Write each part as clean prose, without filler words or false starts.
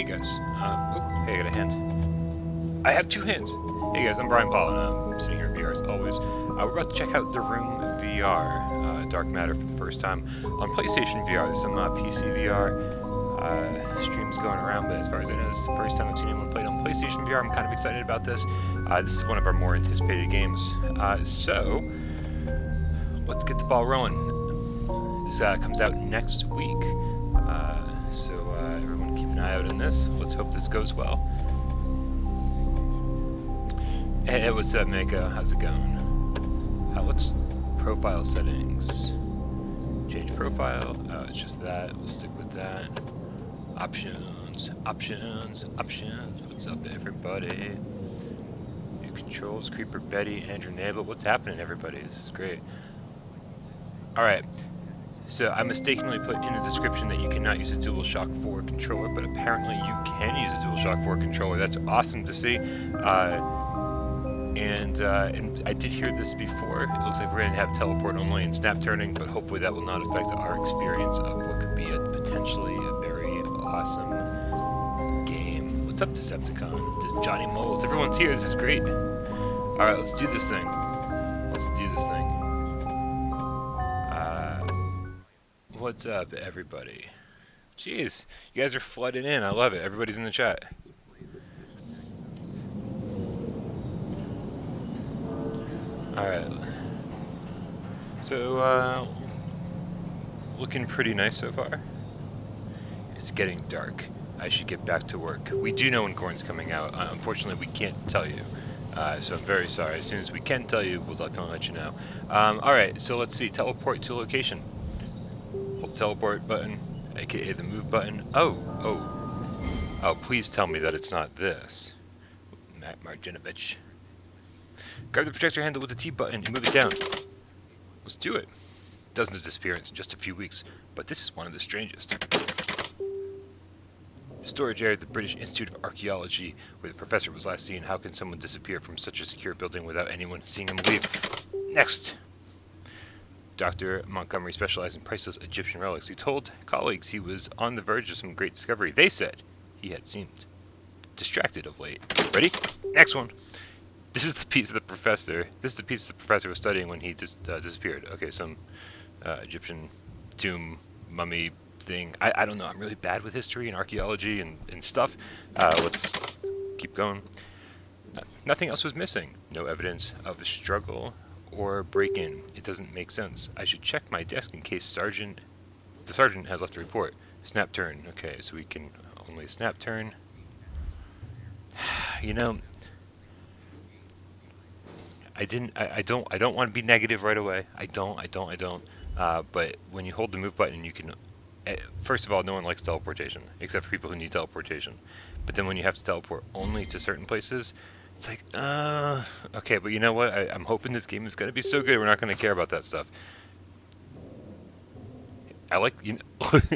Hey guys, hey, I got a hand. I have two hands. Hey guys, I'm Brian Paul, and I'm sitting here in VR as always. We're about to check out The Room VR, Dark Matter for the first time on PlayStation VR. There's some PC VR streams going around, but as far as I know, this is the first time I've seen anyone play it on PlayStation VR. I'm kind of excited about this. This is one of our more anticipated games. So, let's get the ball rolling. This comes out next week. So everyone keep an eye out on this. Let's hope this goes well. Hey, what's up, Mako? How's it going? What's profile settings? Change profile. Oh, it's just that. We'll stick with that. Options. What's up, everybody? New controls. Creeper Betty, Andrew Nabel. What's happening, everybody? This is great. Alright. So I mistakenly put in the description that you cannot use a DualShock 4 controller, but apparently you can use a DualShock 4 controller. That's awesome to see. And I did hear this before. It looks like we're going to have teleport only and snap turning, but hopefully that will not affect our experience of what could be potentially a very awesome game. What's up, Decepticon? Just Johnny Moles. Everyone's here. This is great. Alright, let's do this thing. What's up, everybody? Jeez, you guys are flooding in. I love it. Everybody's in the chat. Alright. So, looking pretty nice so far. It's getting dark. I should get back to work. We do know when Gorn's coming out. Unfortunately, we can't tell you. So I'm very sorry. As soon as we can tell you, we'll definitely let you know. Alright, so let's see. Teleport to location. Teleport button, aka the move button. Oh, please tell me that it's not this. Matt Marginovich. Grab the projector handle with the T button and move it down. Let's do it. Dozens of disappearances in just a few weeks, but this is one of the strangest. Storage area at the British Institute of Archaeology, where the professor was last seen. How can someone disappear from such a secure building without anyone seeing him leave? Next! Dr. Montgomery specialized in priceless Egyptian relics. He told colleagues he was on the verge of some great discovery. They said he had seemed distracted of late. Ready? Next one. This is the piece of the professor. This is the piece the professor was studying when he disappeared. Okay, some Egyptian tomb mummy thing. I don't know. I'm really bad with history and archaeology and stuff. Let's keep going. Nothing else was missing. No evidence of a struggle or break-in. It doesn't make sense. I should check my desk in case the sergeant has left a report. Snap turn. Okay, so we can only snap turn. You know, I don't want to be negative right away. I don't. But when you hold the move button, you can. First of all, no one likes teleportation except for people who need teleportation. But then when you have to teleport only to certain places, it's like, okay, but you know what? I'm hoping this game is going to be so good we're not going to care about that stuff. I like,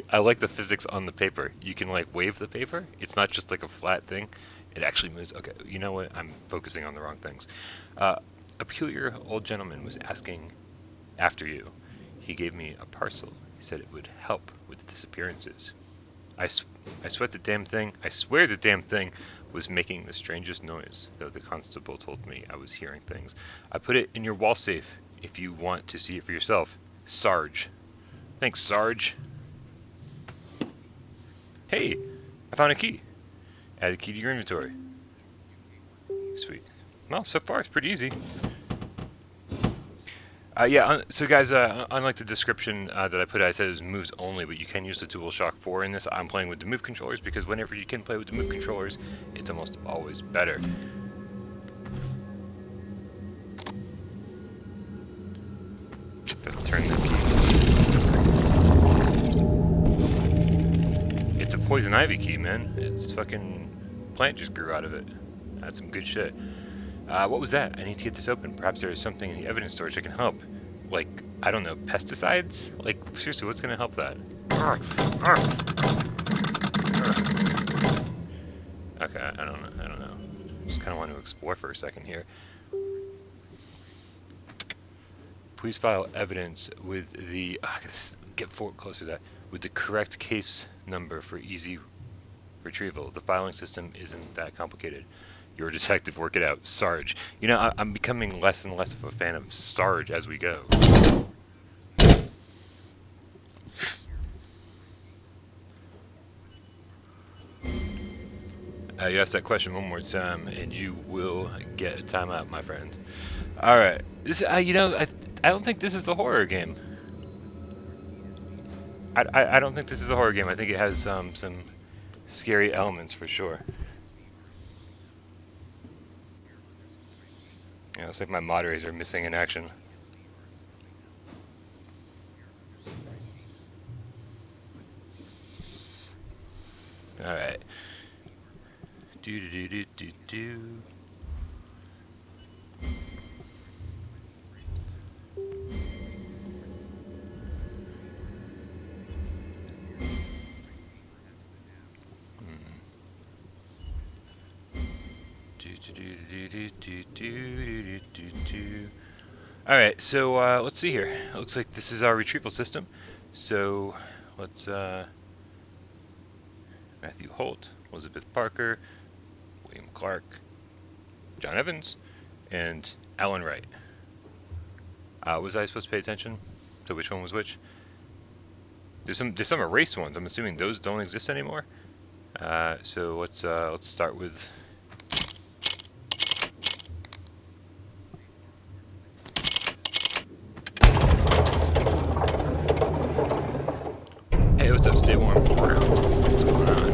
I like the physics on the paper. You can, like, wave the paper. It's not just, like, a flat thing. It actually moves. Okay, you know what? I'm focusing on the wrong things. A peculiar old gentleman was asking after you. He gave me a parcel. He said it would help with the disappearances. I swear the damn thing was making the strangest noise, though the constable told me I was hearing things. I put it in your wall safe if you want to see it for yourself. Sarge. Thanks, Sarge. Hey, I found a key. Add a key to your inventory. Sweet. Well, so far it's pretty easy. So guys, unlike the description that I put out, it says moves only, but you can use the DualShock 4 in this. I'm playing with the move controllers because whenever you can play with the move controllers, it's almost always better. Turn the key. It's a poison ivy key, man. It's fucking plant just grew out of it. That's some good shit. What was that? I need to get this open. Perhaps there is something in the evidence storage that can help. Like, I don't know, pesticides? Like, seriously, what's gonna help that? Okay, I don't know. Just kind of want to explore for a second here. Please file evidence with the... I gotta get closer to that. With the correct case number for easy retrieval. The filing system isn't that complicated. You're a detective, work it out. Sarge. You know, I'm becoming less and less of a fan of Sarge as we go. You ask that question one more time, and you will get a timeout, my friend. All right. This, you know, I don't think this is a horror game. I don't think this is a horror game. I think it has some scary elements for sure. Yeah, looks like my moderators are missing in action. All right. Do do do do do. Alright, so let's see here. It looks like this is our retrieval system. So let's Matthew Holt, Elizabeth Parker, William Clark, John Evans, and Alan Wright. Was I supposed to pay attention to which one was which? There's some erased ones. I'm assuming those don't exist anymore. So let's start with. Hey, what's up, Stay Warm? What's going on?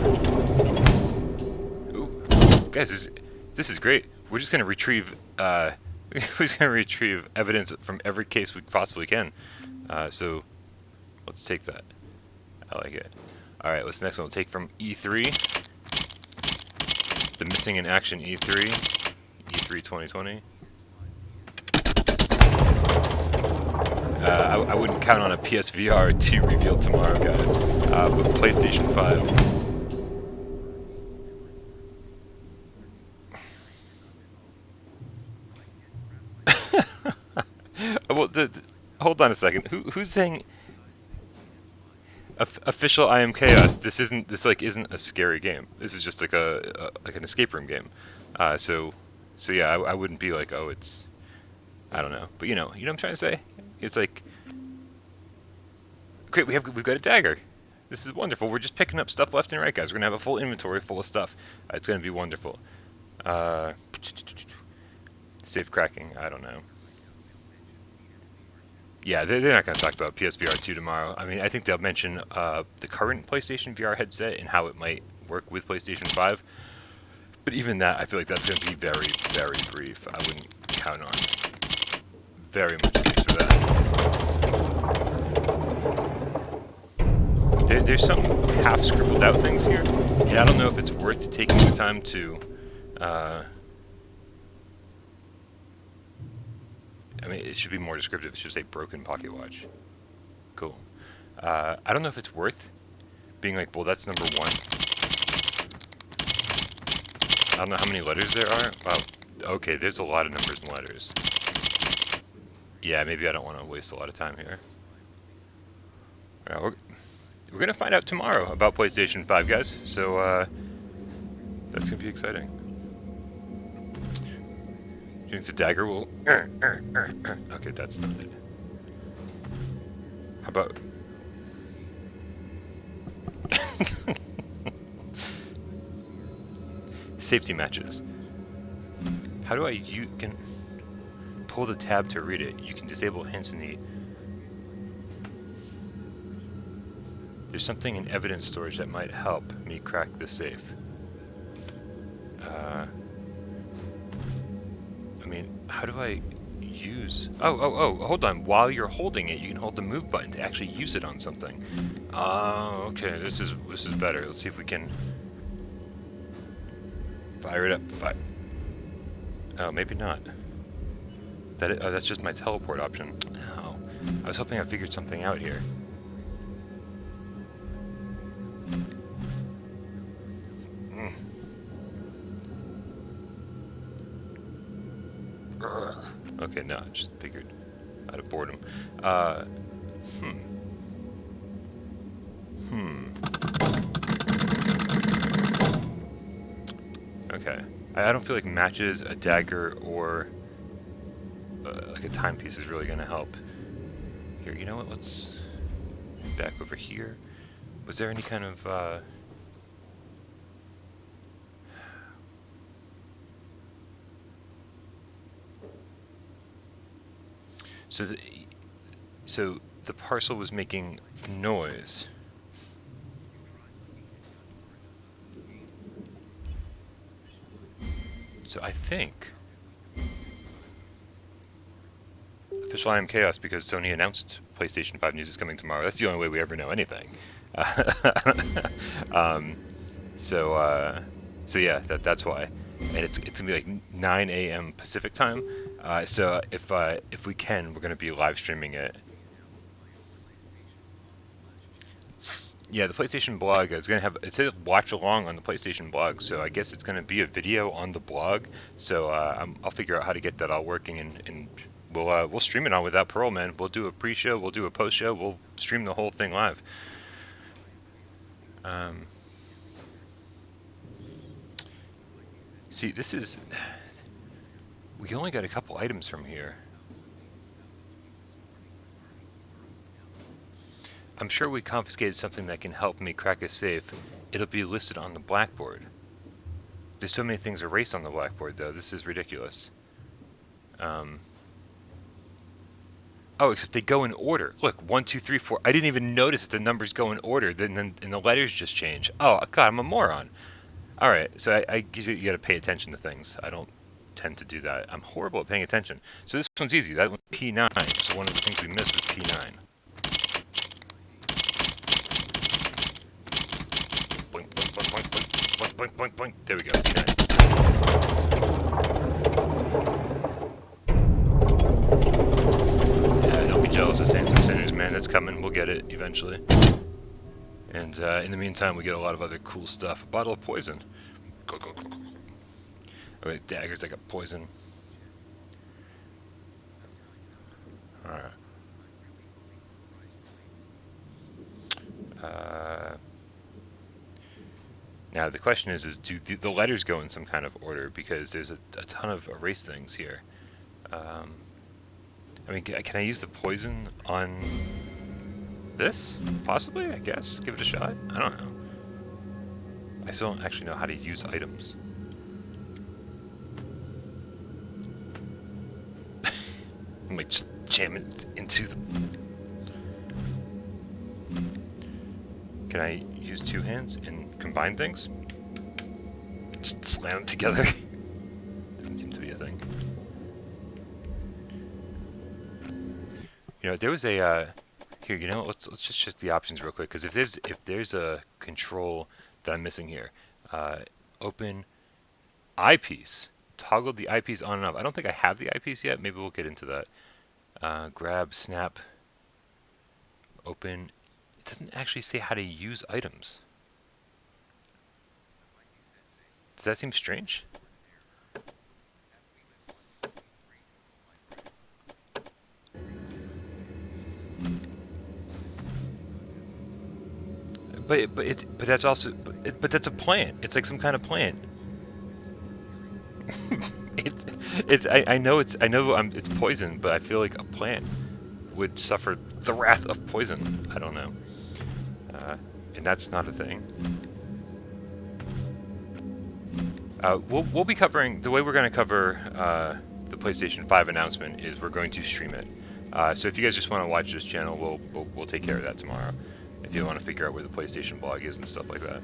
Ooh, guys, this is great. We're just gonna retrieve we're just gonna retrieve evidence from every case we possibly can. So let's take that. I like it. All right, what's the next one? We'll take from E3, the missing in action E3, E3 2020. I wouldn't count on a PSVR 2 reveal tomorrow, guys. But PlayStation 5. Well, hold on a second. Who's saying official I am chaos? This isn't a scary game. This is just like an escape room game. So yeah, I wouldn't be like, oh, it's, I don't know. But you know what I'm trying to say? It's like, great, we've got a dagger. This is wonderful. We're just picking up stuff left and right, guys. We're gonna have a full inventory full of stuff. It's gonna be wonderful. Safe cracking. I don't know. Yeah, they're not going to talk about PSVR 2 tomorrow. I mean, I think they'll mention the current PlayStation VR headset and how it might work with PlayStation 5. But even that, I feel like that's going to be very, very brief. I wouldn't count on very much use for that. There's some half scribbled out things here, and I don't know if it's worth taking the time to... I mean, it should be more descriptive. It should say broken pocket watch. Cool. I don't know if it's worth being like, well, that's number 1. I don't know how many letters there are. Wow. Okay, there's a lot of numbers and letters. Yeah, maybe I don't want to waste a lot of time here. We're going to find out tomorrow about PlayStation 5, guys. So, that's going to be exciting. Do you think the dagger will... Okay, that's not it. How about... Safety matches. How do you can pull the tab to read it. You can disable hints in the... There's something in evidence storage that might help me crack the safe. I mean, how do I use... Oh, hold on. While you're holding it, you can hold the move button to actually use it on something. Oh, okay. This is better. Let's see if we can fire it up. Oh, maybe not. That's just my teleport option. Oh, I was hoping I figured something out here. Okay, no, I just figured out of boredom. I don't feel like matches, a dagger, or like a timepiece is really going to help. Here, you know what? Let's back over here. Was there any kind of so the parcel was making noise. So I think official I Am Chaos, because Sony announced PlayStation 5 news is coming tomorrow. That's the only way we ever know anything. So yeah, that's why. And it's gonna be like 9 a.m. Pacific time. So if we can, we're gonna be live streaming it. Yeah, the PlayStation blog is gonna have, it says watch along on the PlayStation blog, so I guess it's gonna be a video on the blog. So I'll figure out how to get that all working, and we'll stream it on Without Parole, man. We'll do a pre-show, we'll do a post-show, we'll stream the whole thing live. See, this is, we only got a couple items from here. I'm sure we confiscated something that can help me crack a safe. It'll be listed on the blackboard. There's so many things erased on the blackboard, though. This is ridiculous. Oh, except they go in order. Look, 1, 2, 3, 4. I didn't even notice that the numbers go in order. Then and the letters just change. Oh God, I'm a moron. All right, so you got to pay attention to things. I don't tend to do that. I'm horrible at paying attention. So this one's easy. That one's P9. So one of the things we missed was P9. Boink, boink, boink, boink, boink, boink, boink, boink. There we go. P9. Don't be jealous of Saints and Sinners, man. That's coming. We'll get it eventually. And in the meantime, we get a lot of other cool stuff. A bottle of poison. Go, go, go, go. Oh, wait, daggers. I got poison. Alright. Now the question is do the letters go in some kind of order? Because there's a ton of erase things here. I mean, can I use the poison on this? Possibly, I guess. Give it a shot. I don't know. I still don't actually know how to use items. I might just jam it into the... Can I use two hands and combine things? Just slam them together? Doesn't seem to be a thing. You know, there was a... Here, you know, let's just check the options real quick, because if there's a control that I'm missing here, open eyepiece, toggle the eyepiece on and off. I don't think I have the eyepiece yet. Maybe we'll get into that. Grab, snap, open. It doesn't actually say how to use items. Does that seem strange? But that's also but that's a plant. It's like some kind of plant. I know it's poison, but I feel like a plant would suffer the wrath of poison. I don't know, and that's not a thing. We'll be covering, the way we're going to cover the PlayStation 5 announcement is we're going to stream it. So if you guys just want to watch this channel, we'll take care of that tomorrow. If you want to figure out where the PlayStation blog is and stuff like that.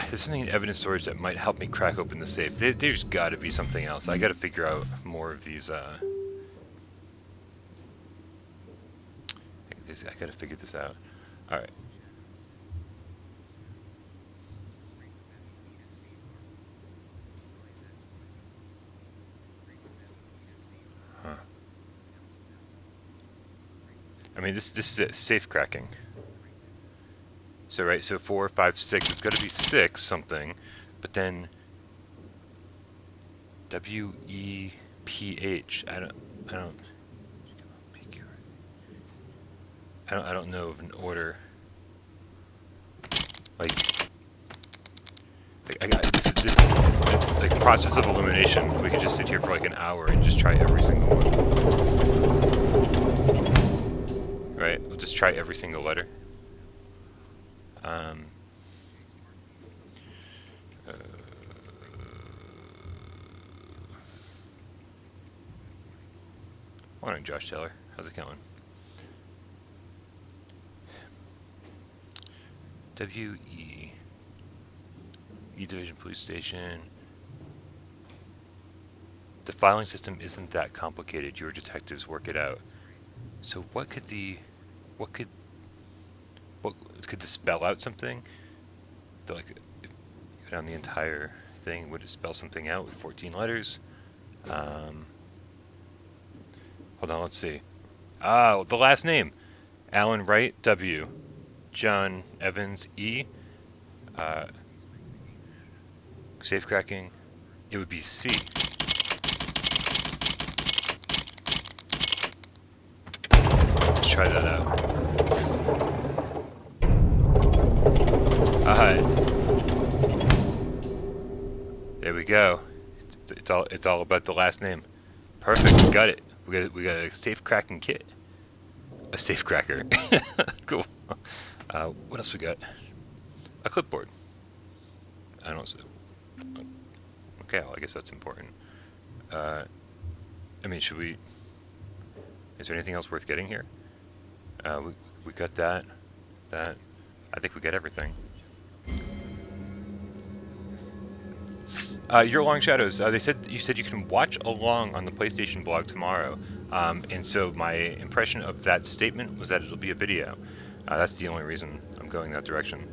There's something in evidence storage that might help me crack open the safe. There's got to be something else. I got to figure out more of these. I got to figure this out. All right. Huh. I mean, this is it, safe cracking. So right, so 4, 5, 6. It's got to be 6 something, but then WEPH. I don't know of an order. Like, I got this like process of elimination. We could just sit here for like an hour and just try every single one. Right? We'll just try every single letter. Morning, Josh Taylor. How's it going? W.E. E Division Police Station. The filing system isn't that complicated. Your detectives work it out. So what could could this spell out something? Like, go down the entire thing, would it spell something out with 14 letters? Hold on, let's see. Ah, the last name. Alan Wright, W. John Evans, E. Safe cracking. It would be C. Let's try that out. There we go. It's all about the last name. Perfect. We got it. We got a safe cracking kit. A safe cracker. Cool. What else we got? A clipboard. I don't see. Okay, well, I guess that's important. I mean, should we? Is there anything else worth getting here? We got that. I think we got everything. Your Long Shadows. You said you can watch along on the PlayStation blog tomorrow, and so my impression of that statement was that it'll be a video. That's the only reason I'm going that direction.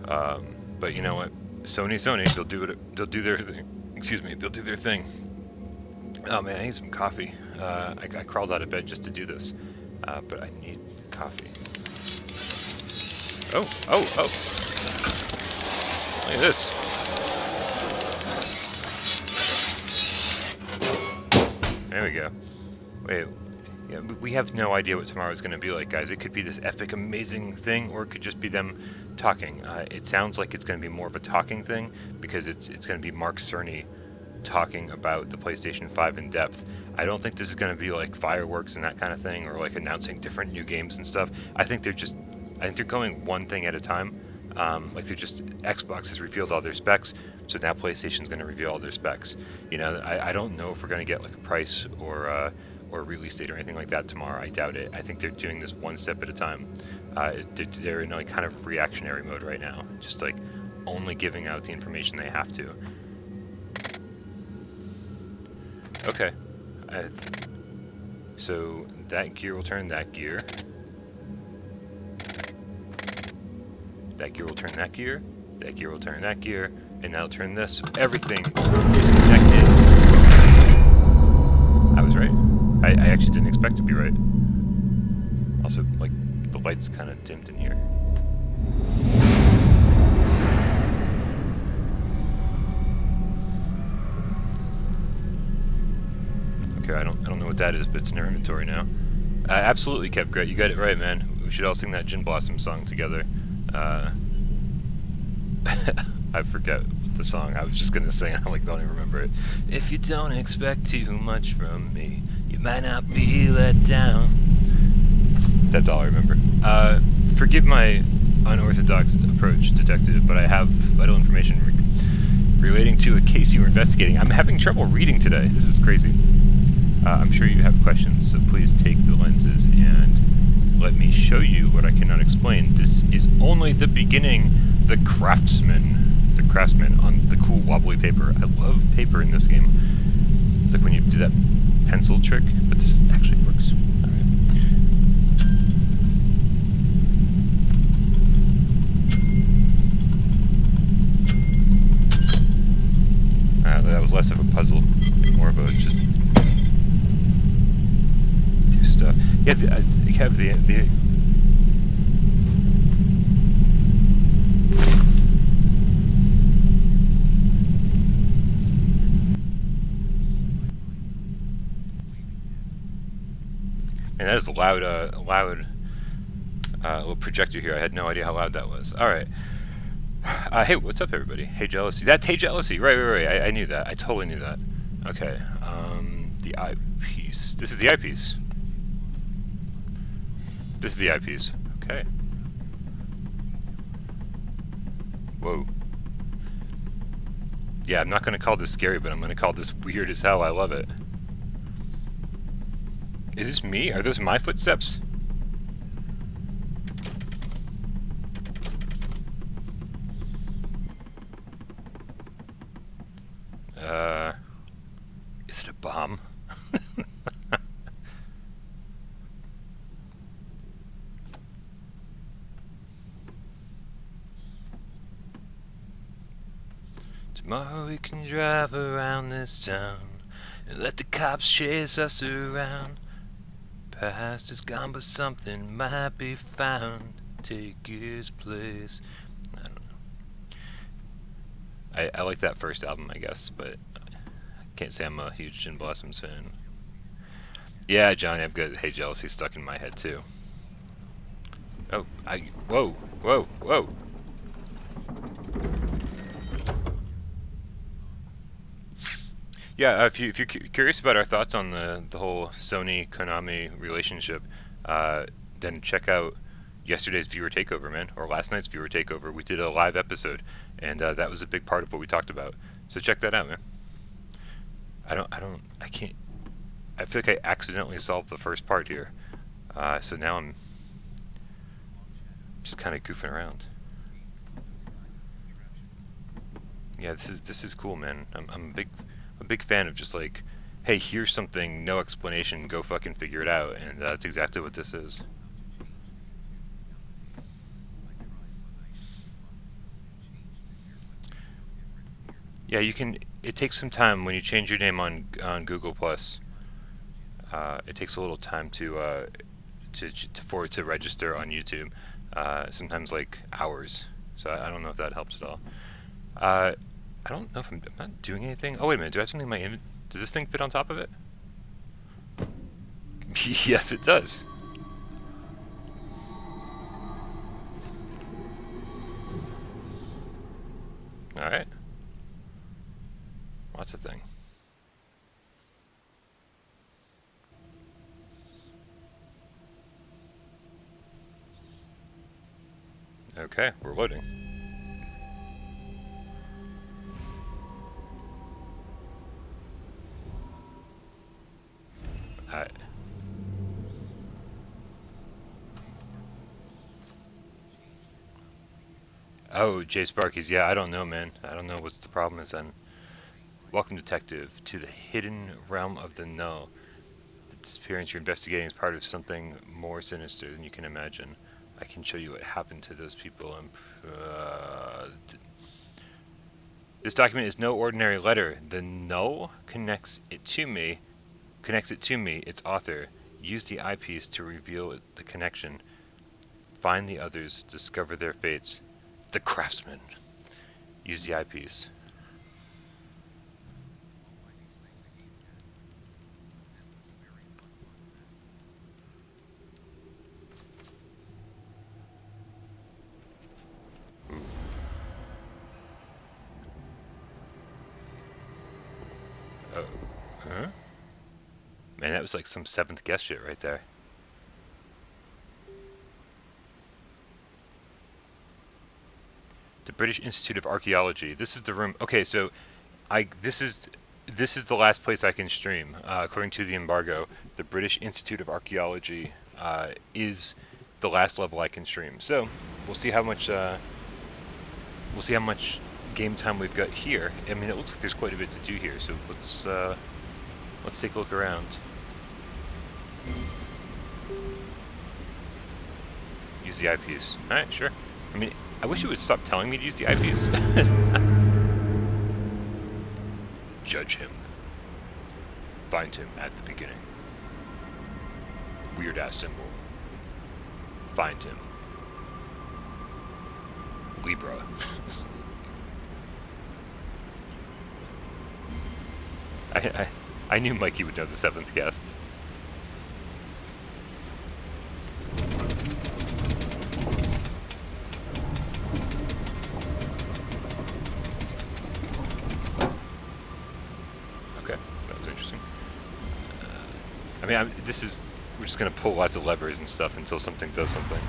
But you know what? Sony, they'll do their thing. Excuse me, they'll do their thing. Oh man, I need some coffee. I crawled out of bed just to do this, but I need coffee. Oh! Look at this. There we go. Wait, yeah, we have no idea what tomorrow is going to be like, guys. It could be this epic, amazing thing, or it could just be them talking. It sounds like it's going to be more of a talking thing, because it's going to be Mark Cerny talking about the PlayStation 5 in depth. I don't think this is going to be like fireworks and that kind of thing, or like announcing different new games and stuff. I think they're going one thing at a time. Like Xbox has revealed all their specs, so now PlayStation's going to reveal all their specs. You know, I don't know if we're going to get like a price or a release date or anything like that tomorrow. I doubt it. I think they're doing this one step at a time. They're in like kind of reactionary mode right now, just like only giving out the information they have to. Okay, so that gear will turn that gear. That gear will turn that gear. That gear will turn that gear. And now turn this. So everything is connected. I was right. I actually didn't expect to be right. Also, like, the light's kind of dimmed in here. Okay, I don't know what that is, but it's in our inventory now. Absolutely, Kev, great. You got it right, man. We should all sing that Gin Blossom song together. I forget the song. I was just gonna sing. I like don't even remember it. If you don't expect too much from me, you might not be let down. That's all I remember. Forgive my unorthodox approach, detective, but I have vital information relating to a case you were investigating. I'm having trouble reading today. This is crazy. I'm sure you have questions, so please take the lenses and let me show you what I cannot explain. This is only the beginning. The craftsman on the cool wobbly paper. I love paper in this game. It's like when you do that pencil trick, but this actually works. Alright. That was less of a puzzle, more of a just do stuff. Yeah, you have the and that is a loud little projector here. I had no idea how loud that was. Alright. Hey, what's up, everybody? Hey, Jealousy. That's Hey, Jealousy. Right. I knew that. I totally knew that. Okay. The eyepiece. This is the eyepiece. This is the eyepiece. Okay. Whoa. Yeah, I'm not going to call this scary, but I'm going to call this weird as hell. I love it. Is this me? Are those my footsteps? Is it a bomb? Tomorrow we can drive around this town and let the cops chase us around. Past is gone, but something might be found. Take his place. I don't know. I like that first album, I guess, but I can't say I'm a huge Gin Blossoms fan. Yeah, Johnny, I've got Hey Jealousy stuck in my head too. Oh, whoa. Yeah, if you're curious about our thoughts on the whole Sony-Konami relationship, then check out yesterday's viewer takeover, man, or last night's viewer takeover. We did a live episode, and that was a big part of what we talked about. So check that out, man. I can't. I feel like I accidentally solved the first part here, so now I'm just kind of goofing around. Yeah, this is cool, man. I'm a big fan of just like, hey, here's something, no explanation, go fucking figure it out, and that's exactly what this is. Yeah, you can. It takes some time when you change your name on Google Plus. It takes a little time for it to register on YouTube. Sometimes like hours. So I don't know if that helps at all. I don't know if I'm not doing anything. Oh wait a minute. Do I have something in my image? Does this thing fit on top of it? Yes, it does. All right. What's the thing? Okay, we're loading. Oh, Jay Sparky's. Yeah, I don't know, man. I don't know what's the problem is then. Welcome, detective, to the hidden realm of the null. The disappearance you're investigating is part of something more sinister than you can imagine. I can show you what happened to those people. This document is no ordinary letter. The null connects it to me, its author. Use the eyepiece to reveal the connection. Find the others, discover their fates. The craftsman. Use the eyepiece. Oh. Huh? Man, that was like some seventh guess shit right there. The British Institute of Archaeology. This is the room. Okay, so this is the last place I can stream. According to the embargo, the British Institute of Archaeology is the last level I can stream. So we'll see how much game time we've got here. I mean, it looks like there's quite a bit to do here. So let's take a look around. Use the eyepiece. All right, sure. I mean, I wish it would stop telling me to use the eyepiece. Judge him. Find him at the beginning. Weird ass symbol. Find him. Libra. I knew Mikey would know the seventh guest. interesting. I mean, we're just gonna pull lots of levers and stuff until something does something.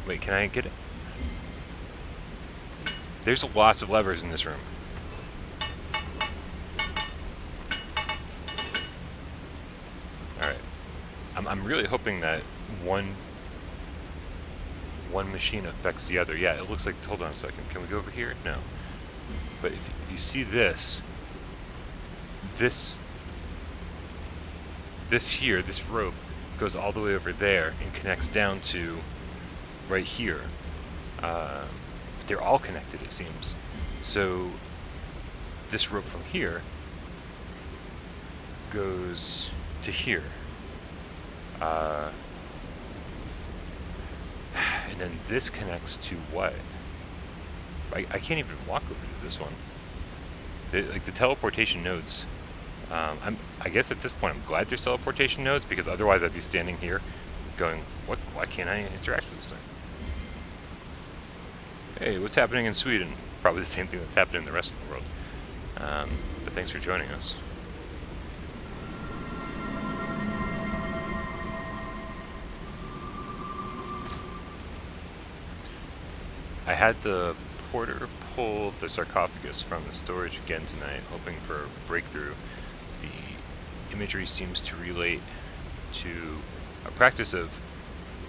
Wait, can I get it? There's lots of levers in this room. Alright. I'm really hoping that one machine affects the other. Yeah, it looks like... Hold on a second. Can we go over here? No. But if you see this here, this rope, goes all the way over there and connects down to right here. They're all connected, it seems. So this rope from here goes to here. And then this connects to what? I can't even walk over to this one. Like the teleportation nodes. I guess at this point I'm glad there's teleportation nodes, because otherwise I'd be standing here going, why can't I interact with this thing? Hey, what's happening in Sweden? Probably the same thing that's happening in the rest of the world. But thanks for joining us. I had the porter pull the sarcophagus from the storage again tonight, hoping for a breakthrough. The imagery seems to relate to a practice of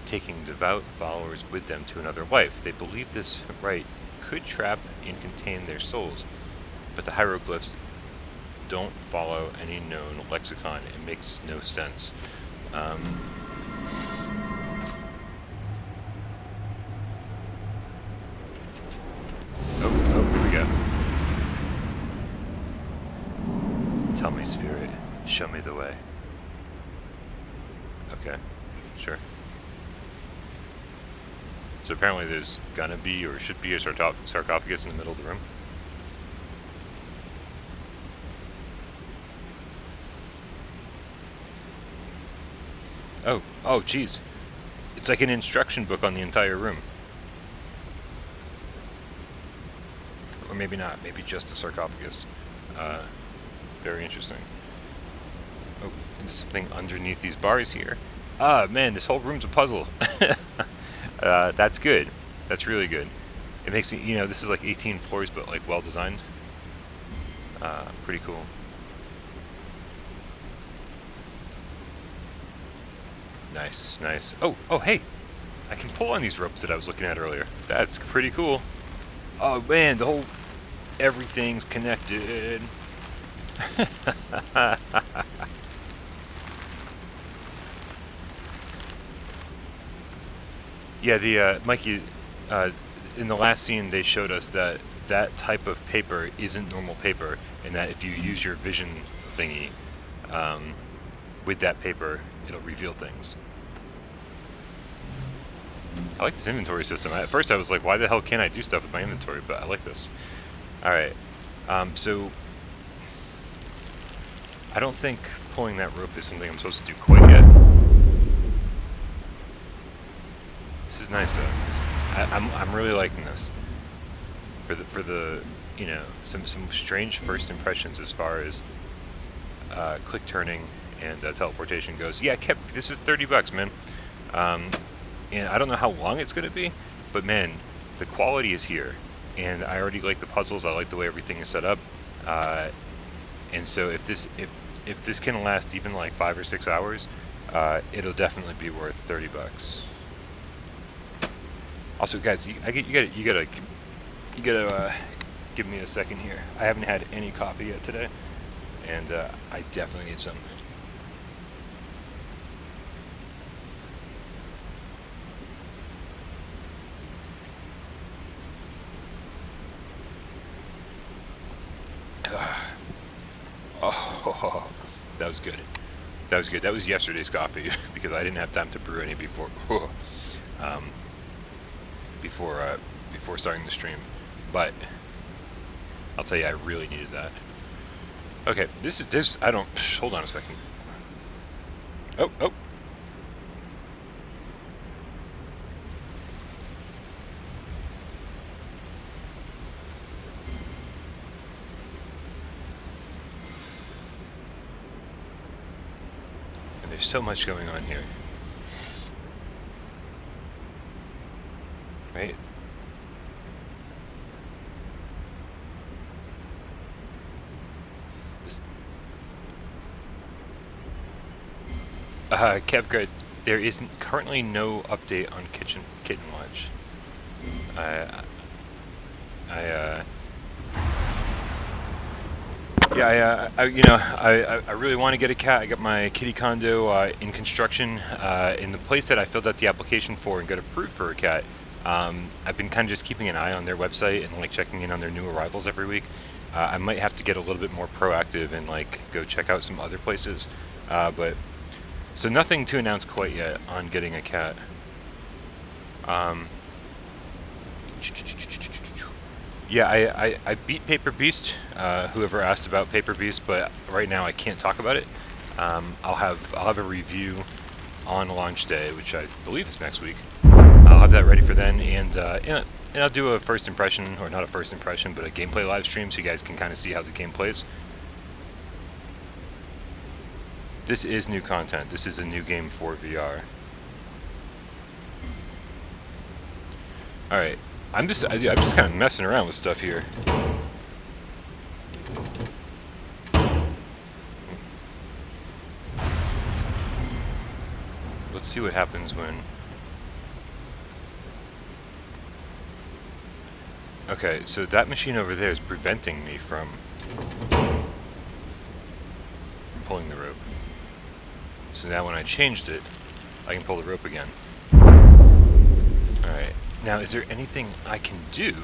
taking devout followers with them to another life. They believe this rite could trap and contain their souls, but the hieroglyphs don't follow any known lexicon. It makes no sense. Oh, here we go. Tell me, spirit, show me the way. Okay, sure. So apparently there's gonna be, or should be, a sarcophagus in the middle of the room. Oh, geez. It's like an instruction book on the entire room. Or maybe not, maybe just a sarcophagus. Very interesting. Oh, there's something underneath these bars here. Ah, man, this whole room's a puzzle. That's good. That's really good. It makes me, this is like 18 floors, but like well designed. Pretty cool. Nice, nice. Oh, hey! I can pull on these ropes that I was looking at earlier. That's pretty cool. Oh man, everything's connected. Yeah, Mikey, in the last scene they showed us that type of paper isn't normal paper, and that if you use your vision thingy with that paper, it'll reveal things. I like this inventory system. At first I was like, why the hell can't I do stuff with my inventory? But I like this. Alright, so I don't think pulling that rope is something I'm supposed to do quite yet. This is nice though. I'm really liking this. For the some strange first impressions as far as click turning and teleportation goes. Yeah, this is $30, man. And I don't know how long it's going to be, but man, the quality is here. And I already like the puzzles. I like the way everything is set up. And so if this can last even like 5 or 6 hours, it'll definitely be worth $30. Also, guys, you gotta give me a second here. I haven't had any coffee yet today, and I definitely need some. Oh, that was good. That was good. That was yesterday's coffee because I didn't have time to brew any before starting the stream. But I'll tell you, I really needed that. Okay, hold on a second. Oh. There's so much going on here. Right? Kevgrid, there is currently no update on Kitten Watch. I really want to get a cat. I got my kitty condo in construction. In the place that I filled out the application for and got approved for a cat, I've been kind of just keeping an eye on their website and like checking in on their new arrivals every week. I might have to get a little bit more proactive and like go check out some other places. But so nothing to announce quite yet on getting a cat. Yeah, I beat Paper Beast. Whoever asked about Paper Beast, but right now I can't talk about it. I'll have a review on launch day, which I believe is next week. I'll have that ready for then, and I'll do a first impression, or not a first impression, but a gameplay live stream, so you guys can kind of see how the game plays. This is new content. This is a new game for VR. All right. I'm just kind of messing around with stuff here. Let's see what happens when... Okay, so that machine over there is preventing me from pulling the rope. So now when I changed it, I can pull the rope again. Alright. Now, is there anything I can do?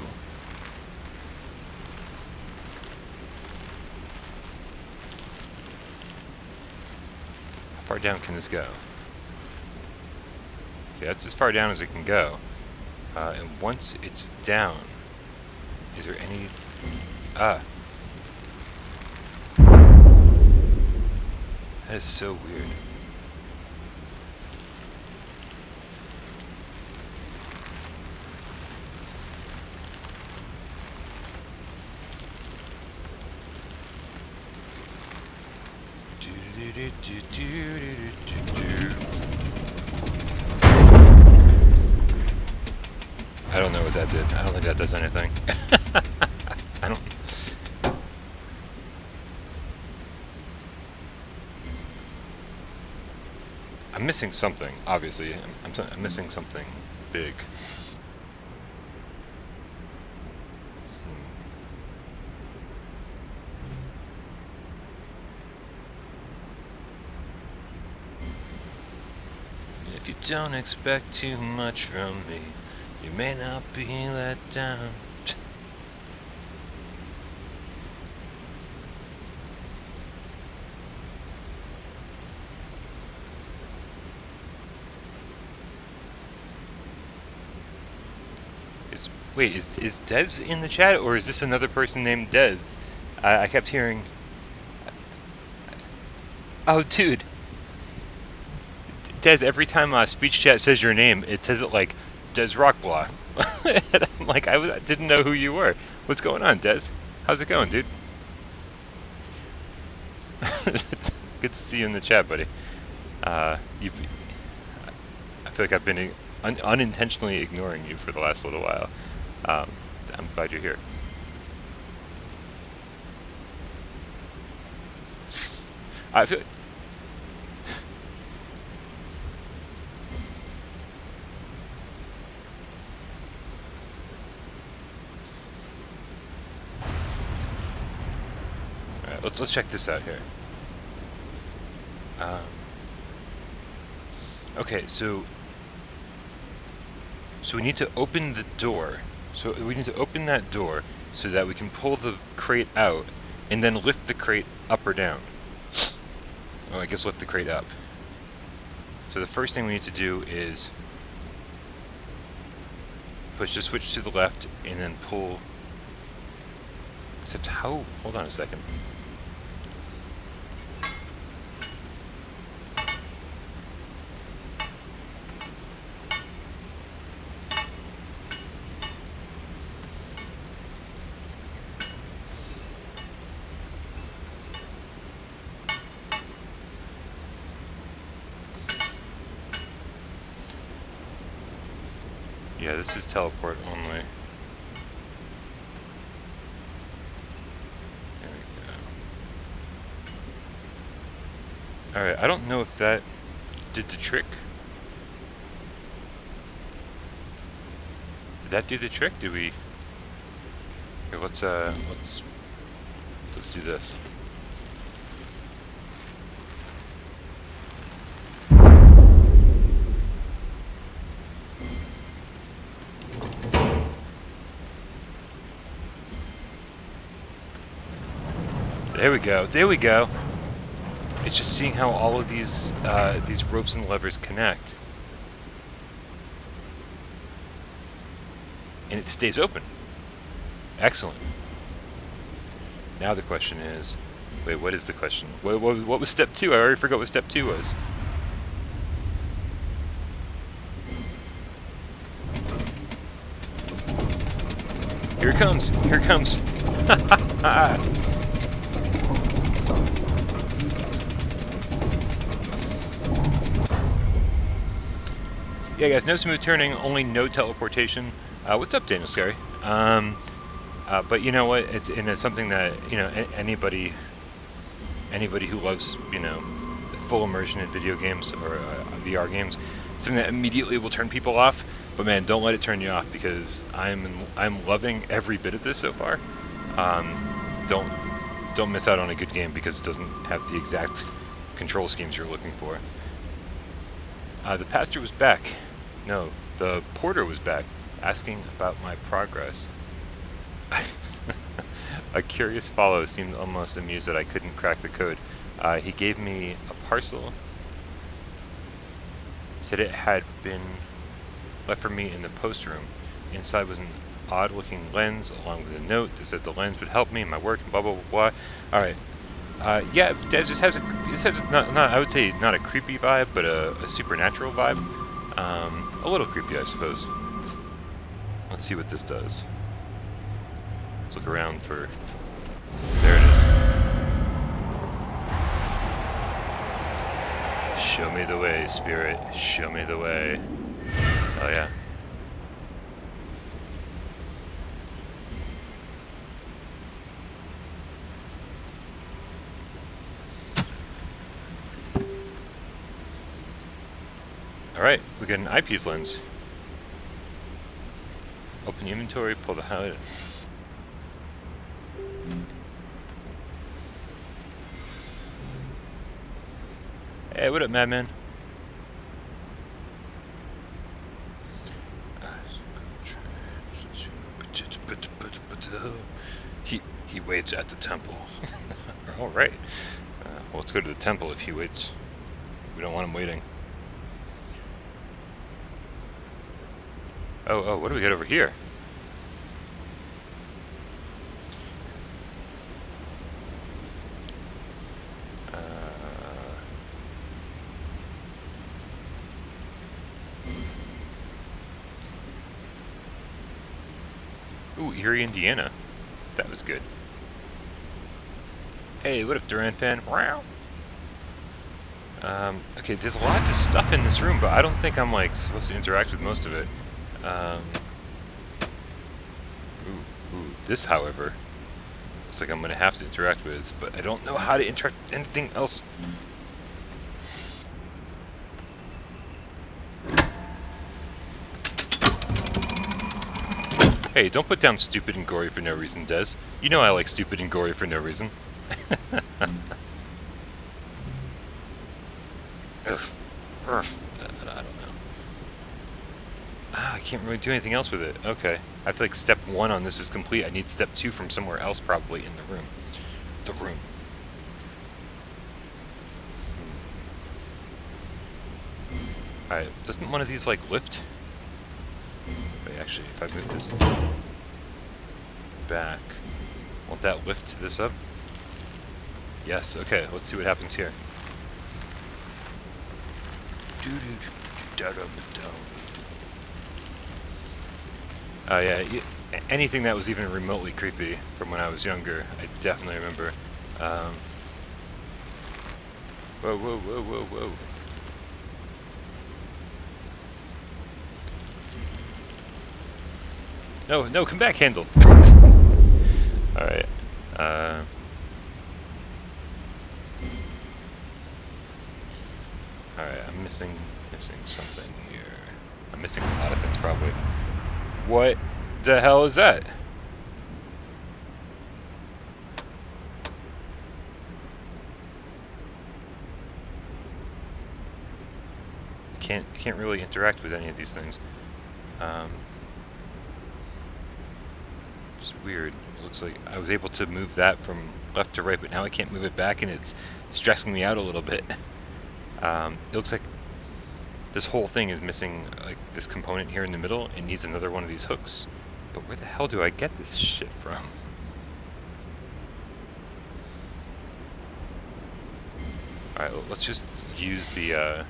How far down can this go? Okay, that's as far down as it can go. And once it's down, is there any... That is so weird. I don't know what that did. I don't think that does anything. I don't... I'm missing something, obviously. I'm missing something big. If you don't expect too much from me, you may not be let down. Wait, is Dez in the chat, or is this another person named Dez? I kept hearing... Oh, dude! Dez, every time speech chat says your name, it says it like Dez Rockblaw. I'm like, I didn't know who you were. What's going on, Dez? How's it going, dude? Good to see you in the chat, buddy. I feel like I've been unintentionally ignoring you for the last little while. I'm glad you're here. I feel... Alright, let's check this out here. Okay, so we need to open the door. So we need to open that door so that we can pull the crate out and then lift the crate up or down. Oh, I guess lift the crate up. So the first thing we need to do is push the switch to the left and then pull. Except how? Hold on a second. Yeah, this is teleport only. There we go. Alright, I don't know if that did the trick. Did that do the trick? Did we... Here, let's do this. There we go. There we go. It's just seeing how all of these ropes and levers connect, and it stays open. Excellent. Now the question is, wait, what is the question? What was step 2? I already forgot what step 2 was. Here it comes. Here it comes. Yeah, guys, no smooth turning, only no teleportation. What's up, Daniel Scary? But you know what? It's something that, you know, anybody who loves, you know, full immersion in video games or VR games, something that immediately will turn people off. But man, don't let it turn you off, because I'm loving every bit of this so far. Don't miss out on a good game because it doesn't have the exact control schemes you're looking for. The pastor was back. No, the porter was back, asking about my progress. A curious follow seemed almost amused that I couldn't crack the code. He gave me a parcel. Said it had been left for me in the post room. Inside was an odd-looking lens, along with a note that said the lens would help me in my work, and blah blah blah blah. All right. Yeah, this has not I would say not a creepy vibe, but a supernatural vibe. A little creepy, I suppose. Let's see what this does. Let's look around for... There it is. Show me the way, spirit. Show me the way. Oh yeah. Alright, we got an eyepiece lens. Open inventory, pull the highlight. Hey, what up, madman? He waits at the temple. Alright. Well, let's go to the temple if he waits. We don't want him waiting. Oh, what do we got over here? Ooh, Erie, Indiana. That was good. Hey, what up, Duran fan? Wow. Okay, there's lots of stuff in this room, but I don't think I'm, like, supposed to interact with most of it. This, however, looks like I'm going to have to interact with, but I don't know how to interact with anything else. Hey, don't put down stupid and gory for no reason, Des. You know I like stupid and gory for no reason. Ugh. I don't know. I can't really do anything else with it. Okay. I feel like step 1 on this is complete. I need step 2 from somewhere else, probably in the room. The room. Alright, doesn't one of these, like, lift? Wait, actually, if I move this back, won't that lift this up? Yes, okay, let's see what happens here. Yeah, anything that was even remotely creepy from when I was younger, I definitely remember. Whoa, whoa, whoa, whoa, whoa. No, no, come back, handle. Alright. Alright, I'm missing something here. I'm missing a lot of things, probably. What the hell is that? Can't really interact with any of these things. Just weird. It looks like I was able to move that from left to right, but now I can't move it back, and it's stressing me out a little bit. It looks like this whole thing is missing like this component here in the middle. It needs another one of these hooks. But where the hell do I get this shit from? Alright, let's just use the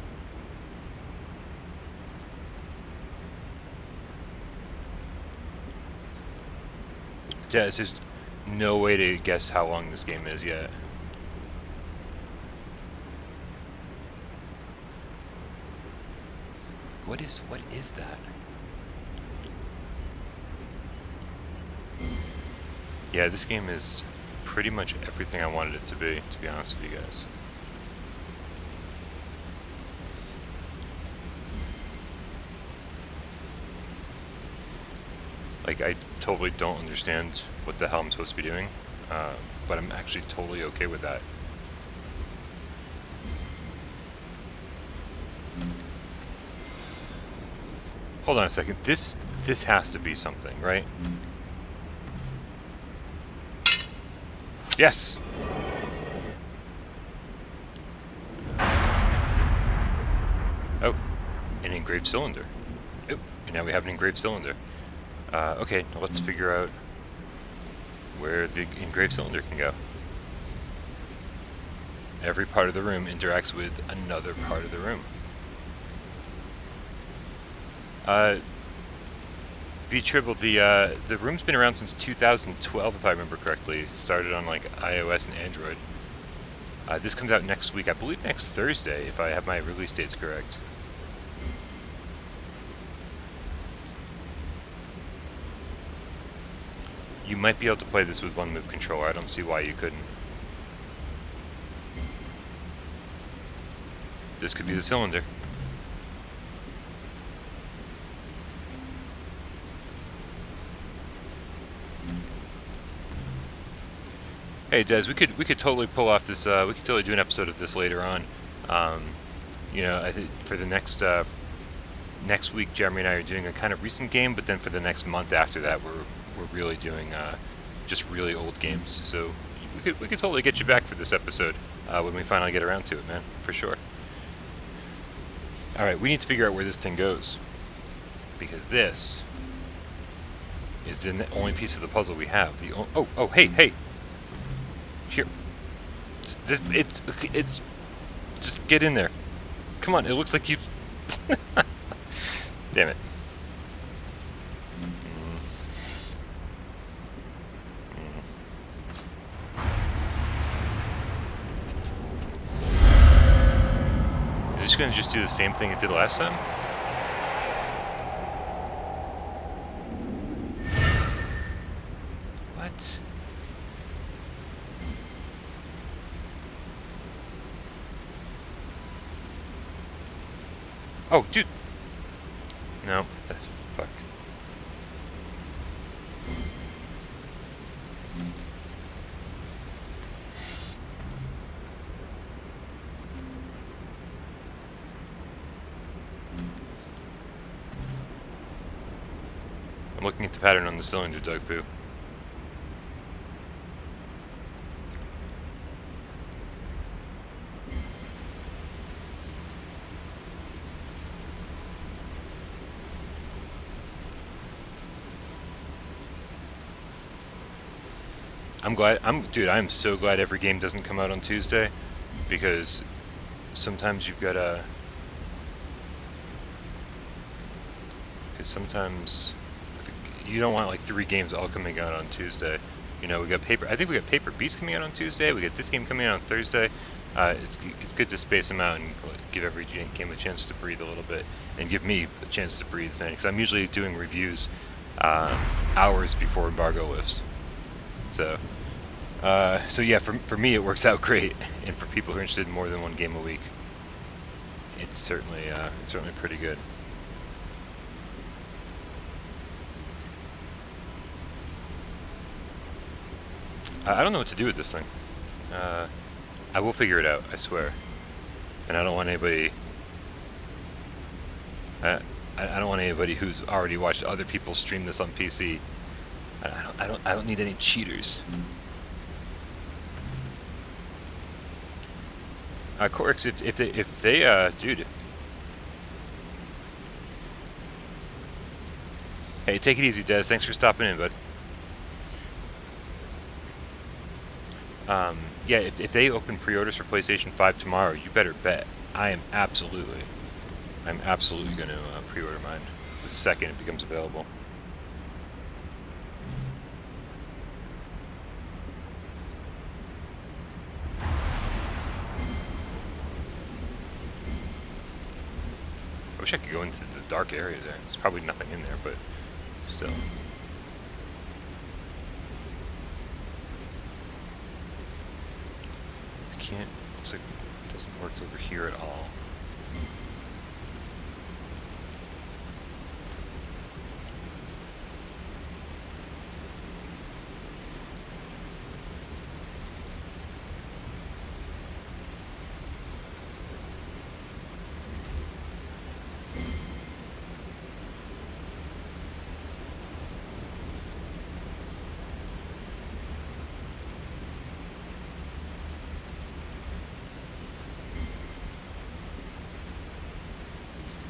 yeah, it's just no way to guess how long this game is yet. What is that? Yeah, this game is pretty much everything I wanted it to be honest with you guys. Like, I totally don't understand what the hell I'm supposed to be doing, but I'm actually totally okay with that. Hold on a second. This has to be something, right? Yes! Oh, an engraved cylinder. Oh, and now we have an engraved cylinder. Okay, now let's figure out where the engraved cylinder can go. Every part of the room interacts with another part of the room. B-Tribble, the room's been around since 2012, if I remember correctly. It started on like iOS and Android. This comes out next week, I believe next Thursday, if I have my release dates correct. You might be able to play this with one move controller. I don't see why you couldn't. This could be the cylinder. Hey Des, we could totally pull off this. We could totally do an episode of this later on. You know, I think for the next week, Jeremy and I are doing a kind of recent game, but then for the next month after that, we're really doing just really old games. So we could totally get you back for this episode when we finally get around to it, man, for sure. All right, we need to figure out where this thing goes, because this is the only piece of the puzzle we have. Hey. Here. It's just get in there. Come on, it looks like you. Damn it. Is this going to just do the same thing it did last time? What? Oh, dude. No, that's fuck. I'm looking at the pattern on the cylinder, Doug Fu. I'm so glad every game doesn't come out on Tuesday, because sometimes you've got to, you don't want like 3 games all coming out on Tuesday. You know, I think we got Paper Beast coming out on Tuesday, we got this game coming out on Thursday. It's good to space them out and give every game a chance to breathe a little bit, and give me a chance to breathe, man, because I'm usually doing reviews hours before embargo lifts. So yeah, for me it works out great, and for people who are interested in more than one game a week, it's certainly pretty good. I don't know what to do with this thing. I will figure it out, I swear. And I don't want anybody. I don't want anybody who's already watched other people stream this on PC. I don't need any cheaters. Corix, if they dude, hey, take it easy, Des. Thanks for stopping in, bud. Yeah, if they open pre-orders for PlayStation 5 tomorrow, you better bet I'm absolutely going to pre-order mine the second it becomes available. I wish I could go into the dark area there. There's probably nothing in there, but still. Can't, looks like it doesn't work over here at all.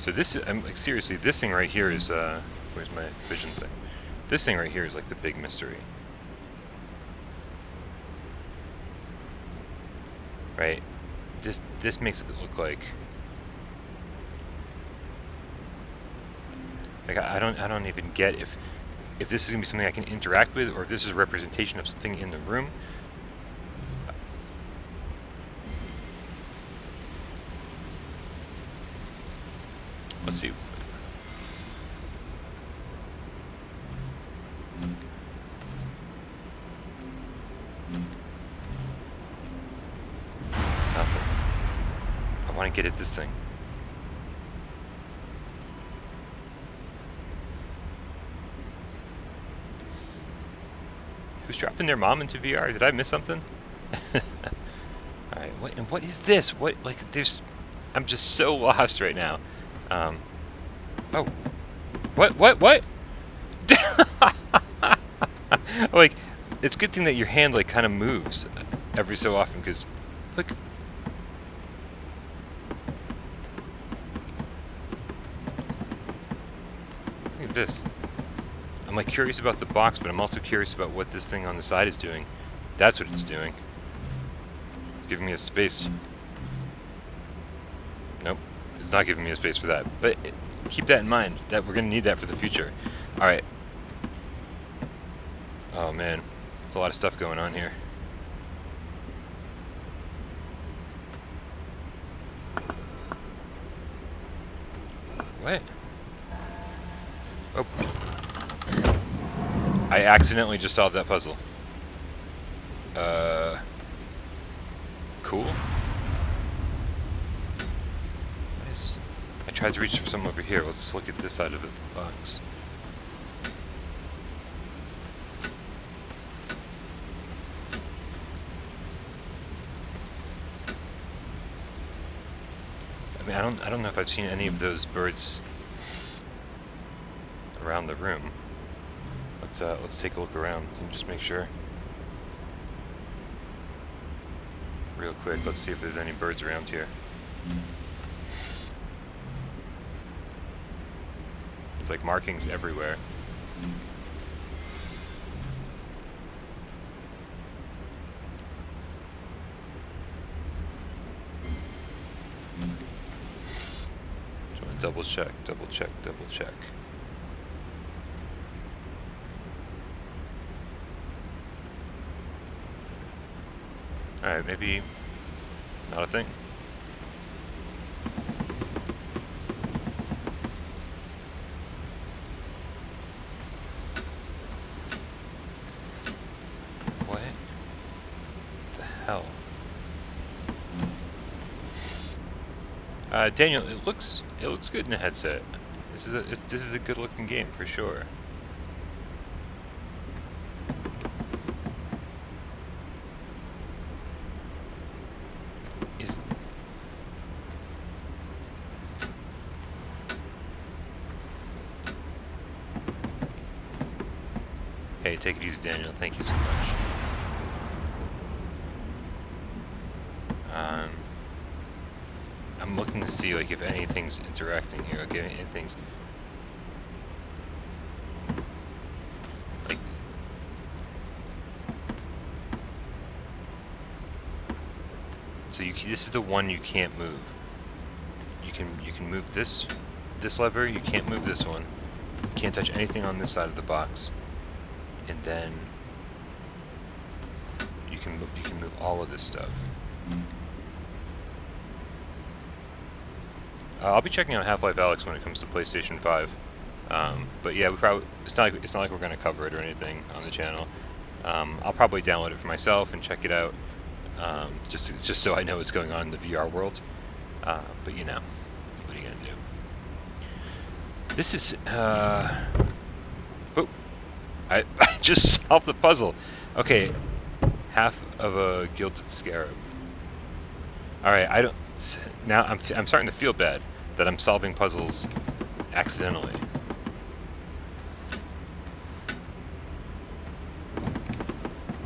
So this, I'm like, seriously, this thing right here is, where's my vision thing? This thing right here is like the big mystery. Right? This makes it look like I don't even get if this is gonna be something I can interact with, or if this is a representation of something in the room. Let's see. Nothing. I want to get at this thing. Who's dropping their mom into VR? Did I miss something? Alright, what is this? What, like, I'm just so lost right now. Oh. What? Like, it's a good thing that your hand, like, kind of moves every so often, because, look. Look at this. I'm, like, curious about the box, but I'm also curious about what this thing on the side is doing. That's what it's doing. It's giving me a space. Nope. It's not giving me a space for that, but keep that in mind, that we're going to need that for the future. Alright. Oh man, there's a lot of stuff going on here. What? Oh. I accidentally just solved that puzzle. Cool. I tried to reach for something over here. Let's look at this side of the box. I mean, I don't know if I've seen any of those birds around the room. Let's take a look around and just make sure. Real quick, let's see if there's any birds around here. It's like markings everywhere. Just want to double check. Alright, maybe not a thing. Daniel, it looks good in a headset. This is a good looking game for sure. Hey, take it easy, Daniel. Thank you so much. I'm looking to see like if anything's interacting here. Okay, anything's like so. This is the one you can't move. You can move this lever. You can't move this one. You can't touch anything on this side of the box. And then you can move all of this stuff. I'll be checking out Half-Life Alyx when it comes to PlayStation 5. But yeah, it's not like we're going to cover it or anything on the channel. I'll probably download it for myself and check it out, just so I know what's going on in the VR world. But you know, what are you going to do? This is oh, I just solved the puzzle. Okay, half of a gilded scarab. All right, now I'm starting to feel bad that I'm solving puzzles accidentally.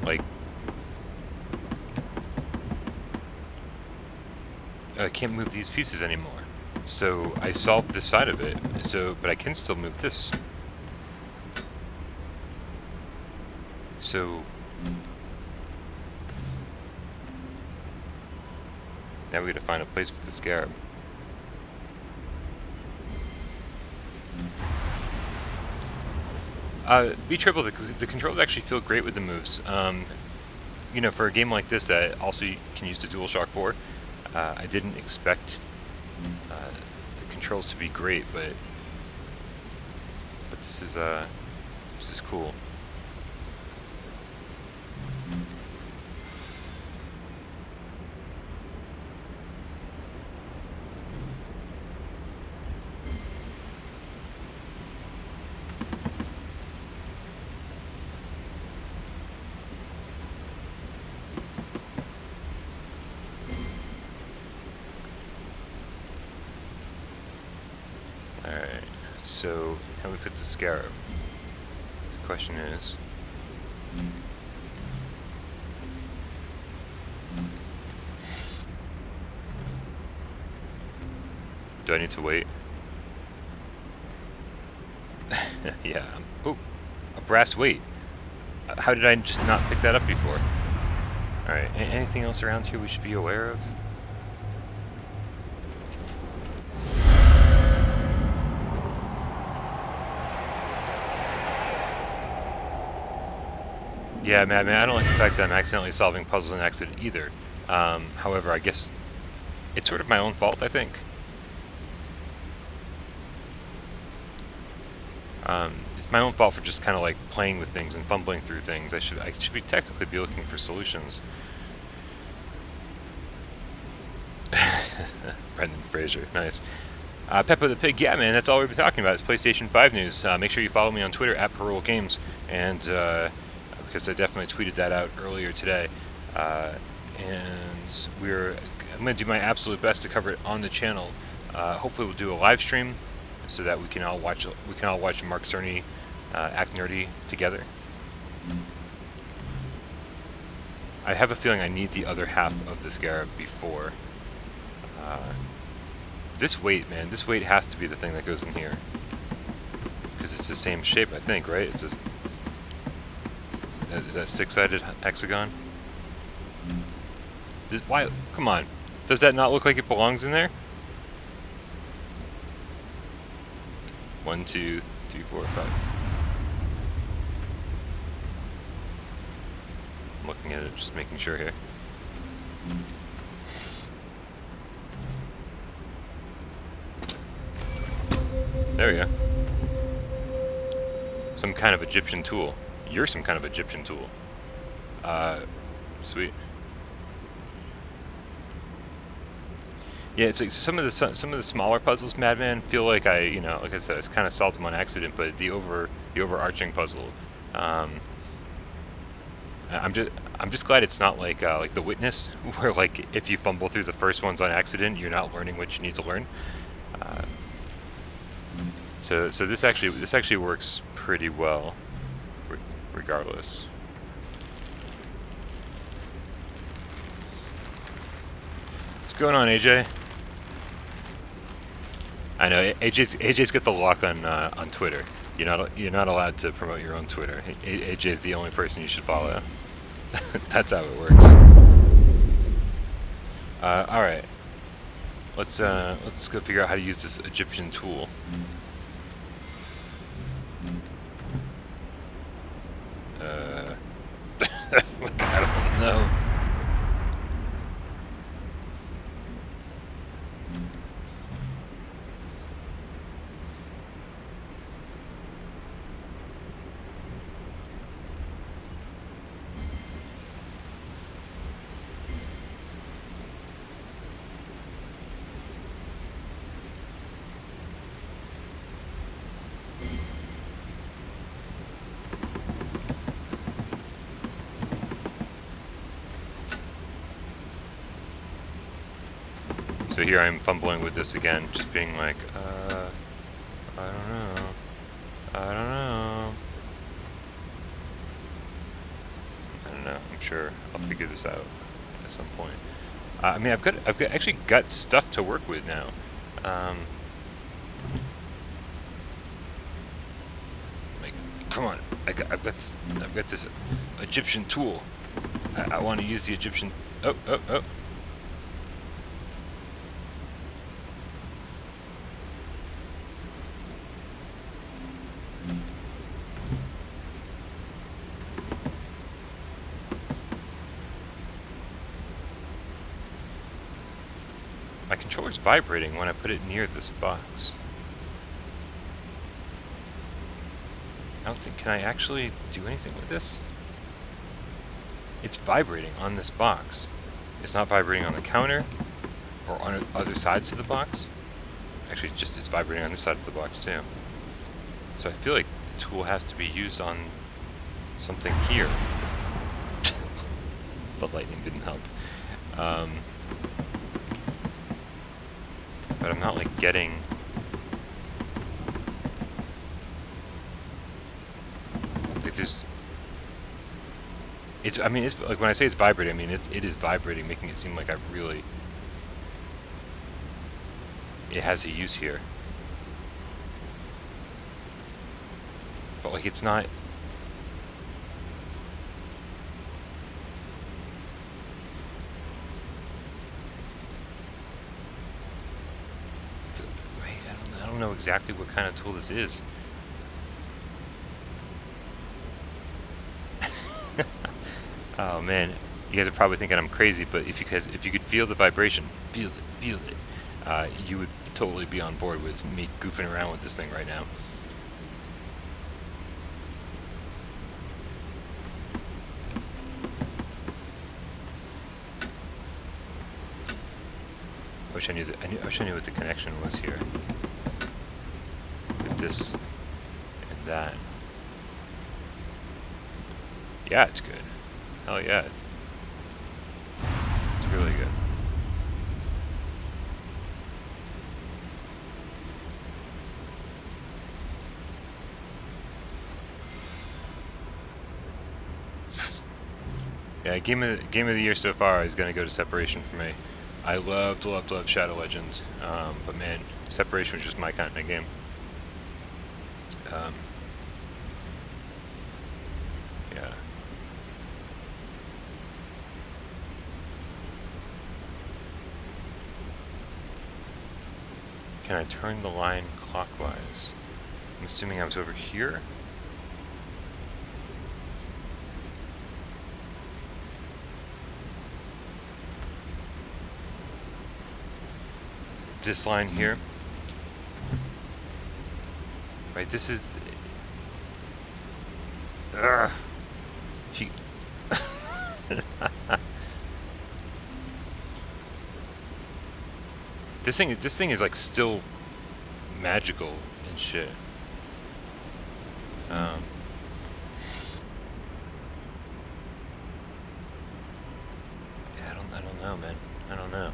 Like, I can't move these pieces anymore. So I solved this side of it. But I can still move this. So now we gotta find a place for the scarab. B-Triple, the controls actually feel great with the moves. You know, for a game like this that also you can use the DualShock 4, I didn't expect the controls to be great, but this is cool. Alright, so how do we fit the scarab? The question is... do I need to wait? Yeah. Oh, a brass weight. How did I just not pick that up before? Alright, anything else around here we should be aware of? Yeah, Madman, I don't like the fact that I'm accidentally solving puzzles in accident either. However, I guess it's sort of my own fault, I think. It's my own fault for just kind of like playing with things and fumbling through things. I should technically be looking for solutions. Brendan Fraser, nice. Peppa the Pig, yeah, man, that's all we've been talking about. It's PlayStation 5 news. Make sure you follow me on Twitter at Parole Games, and because I definitely tweeted that out earlier today. And I'm going to do my absolute best to cover it on the channel. Hopefully, we'll do a live stream so that we can all watch Mark Cerny act nerdy together. I have a feeling I need the other half of the scarab before. This weight, man, this weight has to be the thing that goes in here. Because it's the same shape, I think, right? It's just... is that six-sided hexagon? Why? Come on. Does that not look like it belongs in there? 1, 2, 3, 4, 5. I'm looking at it, just making sure here. There we go. Some kind of Egyptian tool. You're some kind of Egyptian tool. Sweet. Yeah, it's like some of the smaller puzzles, Madman, feel like like I said, it's kind of solved them on accident. But the overarching puzzle, um, I'm just glad it's not like The Witness, where like if you fumble through the first ones on accident, you're not learning what you need to learn. So this actually works pretty well, regardless. What's going on, AJ? I know AJ's got the lock on Twitter. You're not allowed to promote your own Twitter. AJ is the only person you should follow. That's how it works. All right. Let's go figure out how to use this Egyptian tool. I don't know. So here I'm fumbling with this again, just being like, I don't know. I don't know. I'm sure I'll figure this out at some point. I mean, I've actually got stuff to work with now. Like, come on, I've got this Egyptian tool. I want to use the Egyptian. Oh. My controller's vibrating when I put it near this box. I don't think, can I actually do anything with this? It's vibrating on this box. It's not vibrating on the counter or on other sides of the box. Actually, it's vibrating on this side of the box too. So I feel like the tool has to be used on something here. The lightning didn't help. But I'm not like getting. Like this. I mean, it's like when I say it's vibrating, I mean it is vibrating, making it seem like it has a use here. But like it's not. I don't know exactly what kind of tool this is. Oh man, you guys are probably thinking I'm crazy, but if you could feel the vibration, feel it, you would totally be on board with me goofing around with this thing right now. I wish I knew what the connection was here. With this and that. Yeah, it's good. Hell yeah. It's really good. Yeah, game of the year so far is gonna go to Separation for me. I loved Shadow Legends, but man, Separation was just my kind of game. Yeah. Can I turn the line clockwise? I'm assuming I was over here. This line here. Right, this is... She... This thing is like still magical and shit. Yeah, I don't know, man. I don't know.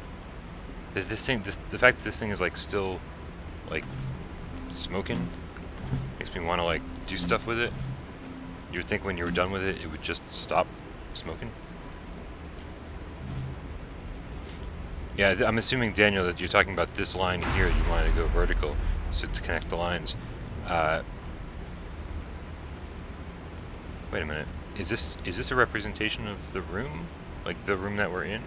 The fact that this thing is like still like smoking makes me want to like do stuff with it. You would think when you were done with it, it would just stop smoking. Yeah, I'm assuming, Daniel, that you're talking about this line here. You wanted to go vertical, so to connect the lines. Wait a minute. Is this a representation of the room, like the room that we're in?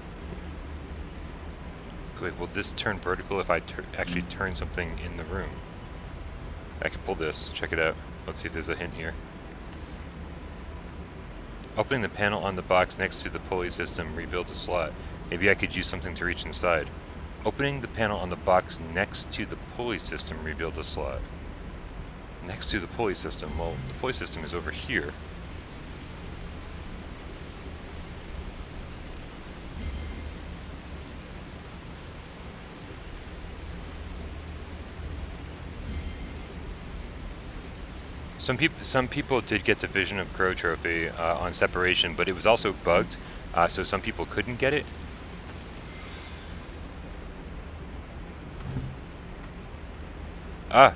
Wait, will this turn vertical if I actually turn something in the room? I can pull this. Check it out. Let's see if there's a hint here. Opening the panel on the box next to the pulley system revealed a slot. Maybe I could use something to reach inside. Opening the panel on the box next to the pulley system revealed a slot. Next to the pulley system. Well, the pulley system is over here. Some people did get the Vision of Crow trophy on separation, but it was also bugged, so some people couldn't get it. Ah,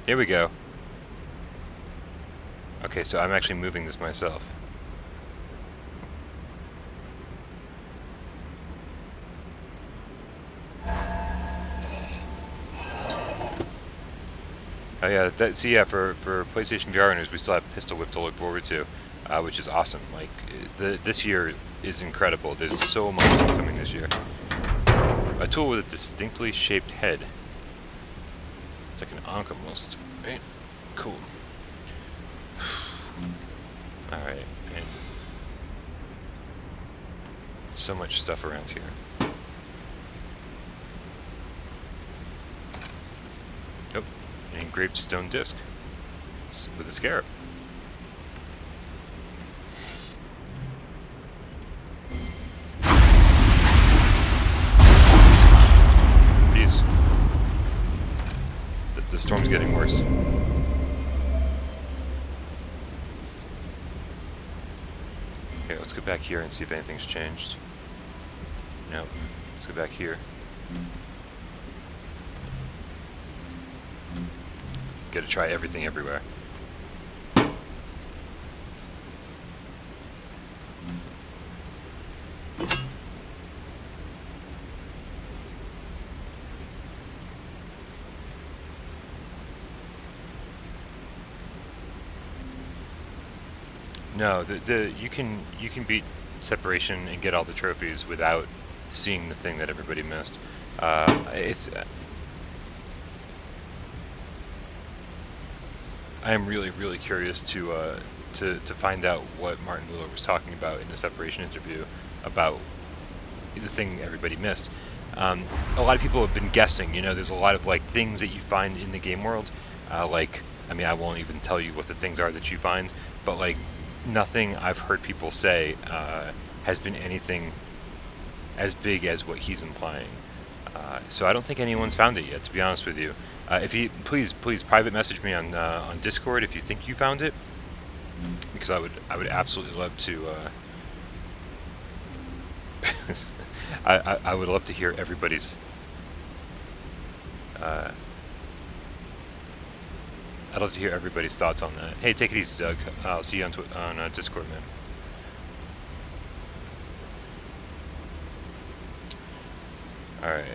here we go. Okay, so I'm actually moving this myself. Oh yeah, see, yeah, for PlayStation VR owners, we still have Pistol Whip to look forward to, which is awesome. Like, this year is incredible. There's so much coming this year. A tool with a distinctly shaped head. It's like an ankh almost, right? Cool. Alright, and so much stuff around here. Oh, an engraved stone disc with a scarab. Peace. The storm's getting worse. Okay, let's go back here and see if anything's changed. No. Let's go back here. Gotta try everything everywhere. No, you can beat separation and get all the trophies without seeing the thing that everybody missed. I am really curious to find out what Martin Wheeler was talking about in the separation interview about the thing everybody missed. A lot of people have been guessing. You know, there's a lot of like things that you find in the game world. Like, I mean, I won't even tell you what the things are that you find, but like, nothing I've heard people say has been anything as big as what he's implying. So I don't think anyone's found it yet, to be honest with you. If you please private message me on Discord if you think you found it, because I would absolutely love to. I would love to hear everybody's. I'd love to hear everybody's thoughts on that. Hey, take it easy, Doug. I'll see you on Discord, man. Alright.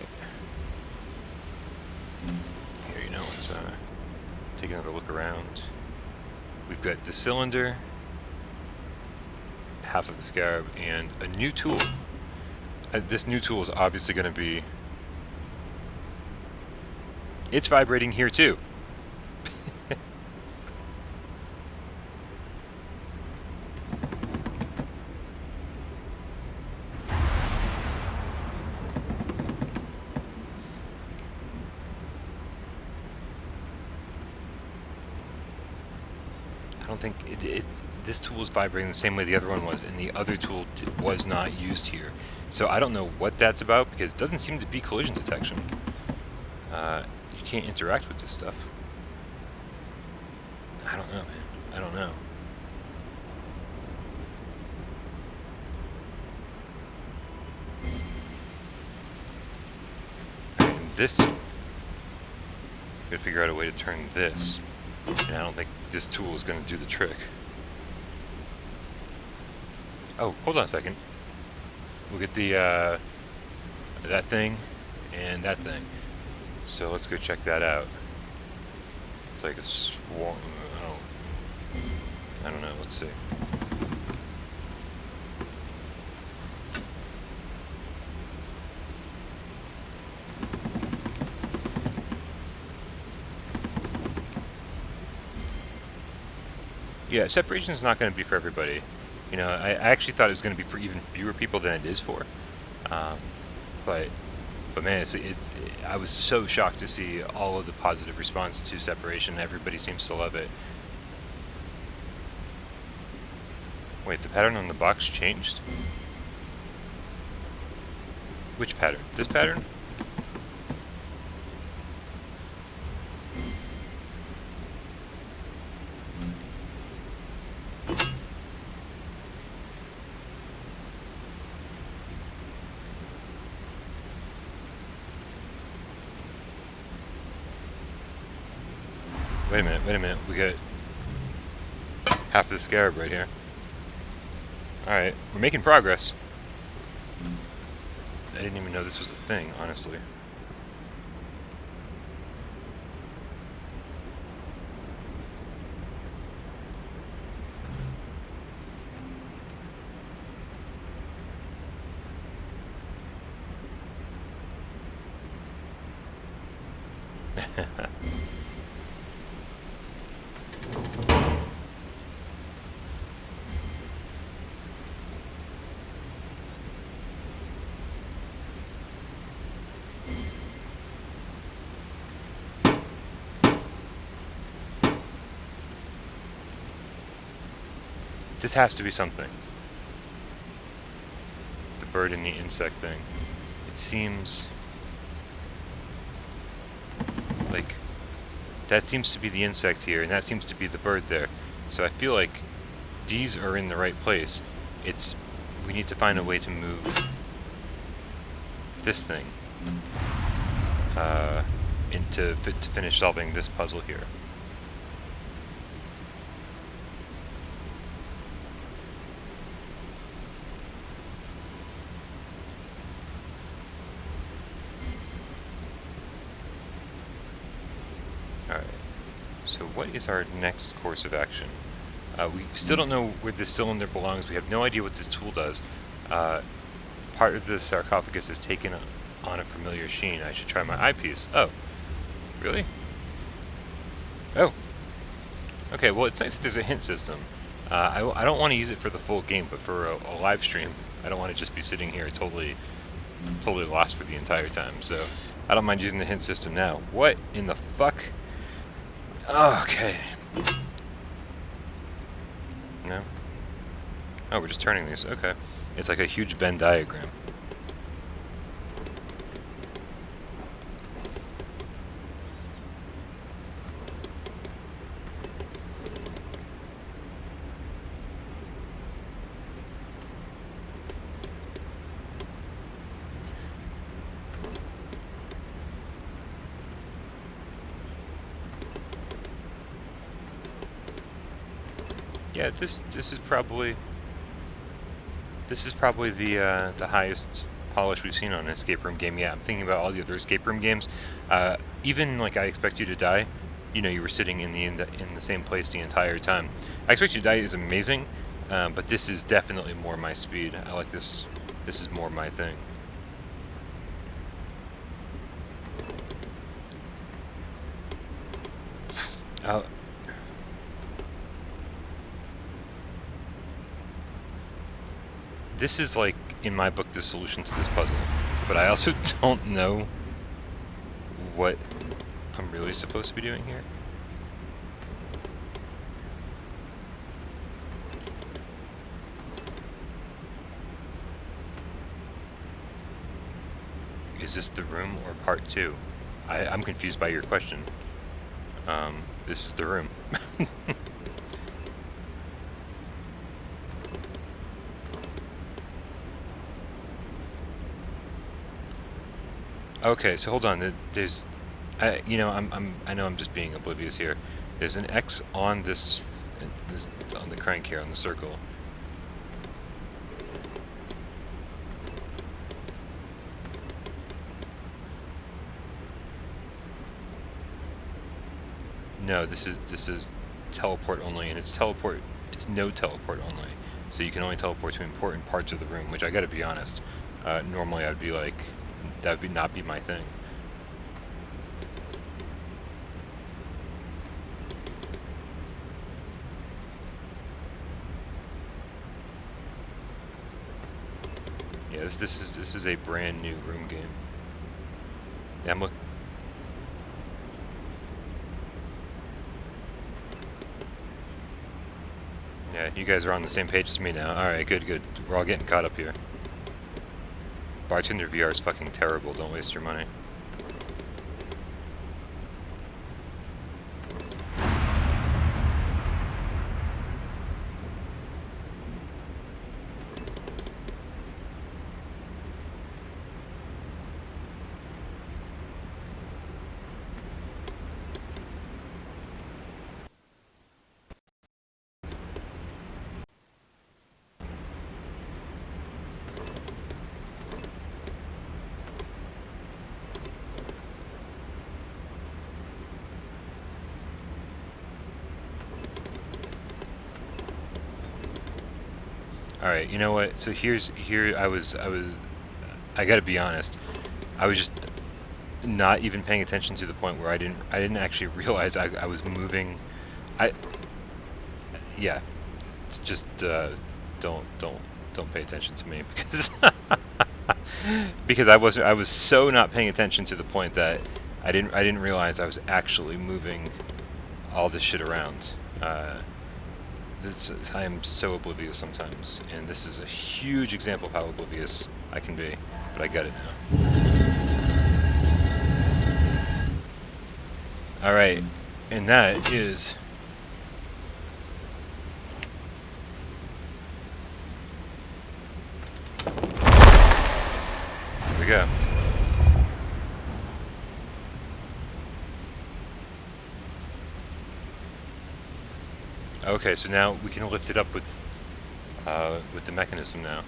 Here, you know, let's take another look around. We've got the cylinder, half of the scarab, and a new tool. This new tool is obviously going to be... It's vibrating here, too. I don't think this tool is vibrating the same way the other one was, and the other tool was not used here. So I don't know what that's about, because it doesn't seem to be collision detection. You can't interact with this stuff. I don't know, man. I don't know. And this... Gotta figure out a way to turn this. And I don't think this tool is going to do the trick. Oh, hold on a second. We'll get the, that thing and that thing. So let's go check that out. It's like a swarm. I don't know. Let's see. Yeah, separation is not going to be for everybody. You know, I actually thought it was going to be for even fewer people than it is for. But man, I was so shocked to see all of the positive response to separation. Everybody seems to love it. Wait, the pattern on the box changed? Which pattern? This pattern? Wait a minute, we got half the scarab right here. Alright, we're making progress. I didn't even know this was a thing, honestly. This has to be something. The bird and the insect thing. It seems like that seems to be the insect here, and that seems to be the bird there. So I feel like these are in the right place. We need to find a way to move this thing to finish solving this puzzle here. Alright, so what is our next course of action? We still don't know where this cylinder belongs. We have no idea what this tool does. Part of the sarcophagus is taken on a familiar sheen. I should try my eyepiece. Oh, really? Oh. Okay, well, it's nice that there's a hint system. I don't want to use it for the full game, but for a live stream, I don't want to just be sitting here totally lost for the entire time. So I don't mind using the hint system now. What in the fuck? Okay. No? Oh, we're just turning these. Okay. It's like a huge Venn diagram. Yeah, this is probably the highest polish we've seen on an escape room game. Yeah, I'm thinking about all the other escape room games. Even like I Expect You to Die, you know, you were sitting in the same place the entire time. I Expect You to Die is amazing, but this is definitely more my speed. I like this. This is more my thing. This is, like, in my book, the solution to this puzzle. But I also don't know what I'm really supposed to be doing here. Is this the room or part 2? I'm confused by your question. This is the room. Okay, so hold on. There's, you know, I know I'm just being oblivious here. There's an X on this on the crank here on the circle. No, this is teleport only, and it's no teleport only. So you can only teleport to important parts of the room, which I gotta be honest. Normally I'd be like, that would not be my thing. Yes, this is a brand new room game. Yeah, I'm looking. Yeah, you guys are on the same page as me now. Alright, good, good. We're all getting caught up here. Bartender VR is fucking terrible. Don't waste your money. Alright, you know what? So I gotta be honest. I was just not even paying attention to the point where I didn't actually realize I was moving. Yeah. It's just don't pay attention to me because because I was so not paying attention to the point that I didn't realize I was actually moving all this shit around. I am so oblivious sometimes, and this is a huge example of how oblivious I can be, but I get it now. Alright, and that is... Here we go. Okay, so now we can lift it up with the mechanism now.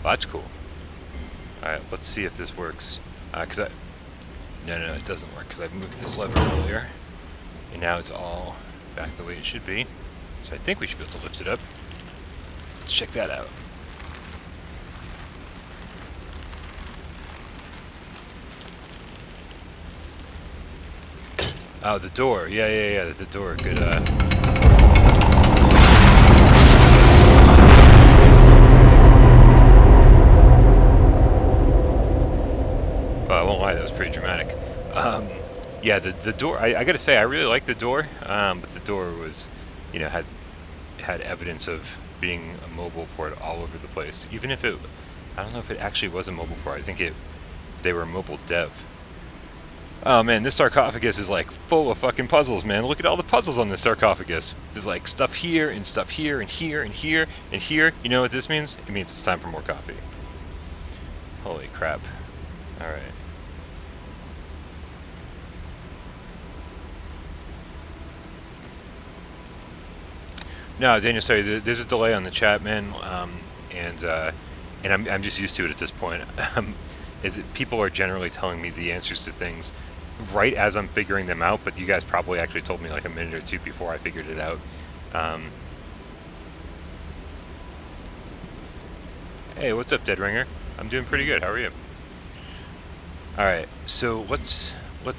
Well, that's cool. Alright, let's see if this works. No, it doesn't work, because I've moved this lever earlier. And now it's all back the way it should be. So I think we should be able to lift it up. Let's check that out. Oh, the door. Yeah, the door. Good, Well, I won't lie, that was pretty dramatic. Yeah, the door, I gotta say, I really like the door, but the door was, you know, had evidence of being a mobile port all over the place. Even if it, I don't know if it actually was a mobile port, I think they were a mobile dev. Oh man, this sarcophagus is like full of fucking puzzles, man. Look at all the puzzles on this sarcophagus. There's like stuff here, and stuff here, and here, and here, and here. You know what this means? It means it's time for more coffee. Holy crap. Alright. No, Daniel, sorry, there's a delay on the chat, man, and I'm just used to it at this point. People are generally telling me the answers to things right as I'm figuring them out, but you guys probably actually told me like a minute or two before I figured it out. Hey, what's up, Dead Ringer? I'm doing pretty good. How are you? Alright, so let's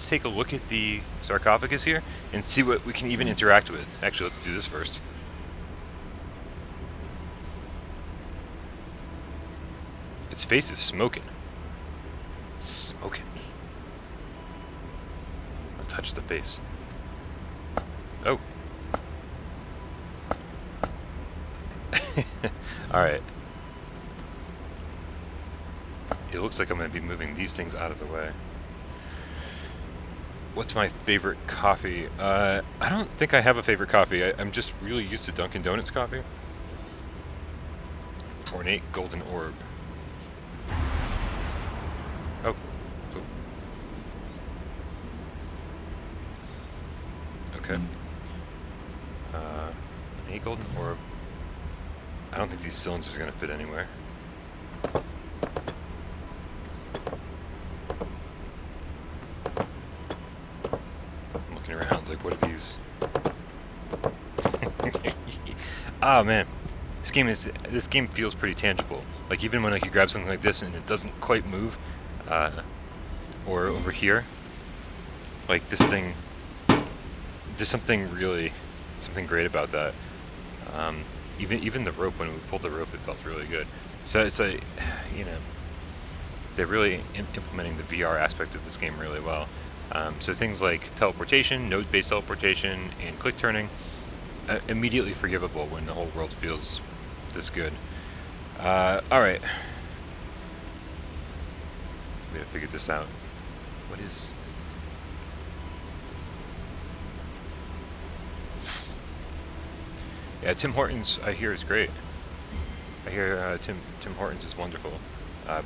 take a look at the sarcophagus here and see what we can even interact with. Actually, let's do this first. Its face is smoking. Smoking. I'll touch the face. Oh. Alright. it looks like I'm going to be moving these things out of the way. What's my favorite coffee? I don't think I have a favorite coffee. I'm just really used to Dunkin' Donuts coffee. Ornate golden orb. Oh. Okay. Ornate golden orb. I don't think these cylinders are going to fit anywhere. I'm looking around like, what are these? Oh man, this game feels pretty tangible. Like even when like you grab something like this and it doesn't quite move, or over here, like this thing, there's something great about that. Even the rope, when we pulled the rope, it felt really good. So it's a, you know, they're really implementing the VR aspect of this game really well. So things like teleportation, node-based teleportation, and click turning, immediately forgivable when the whole world feels this good. Alright. We gotta figure this out. What is... Yeah, Tim Hortons, I hear, is great. I hear Tim Hortons is wonderful. I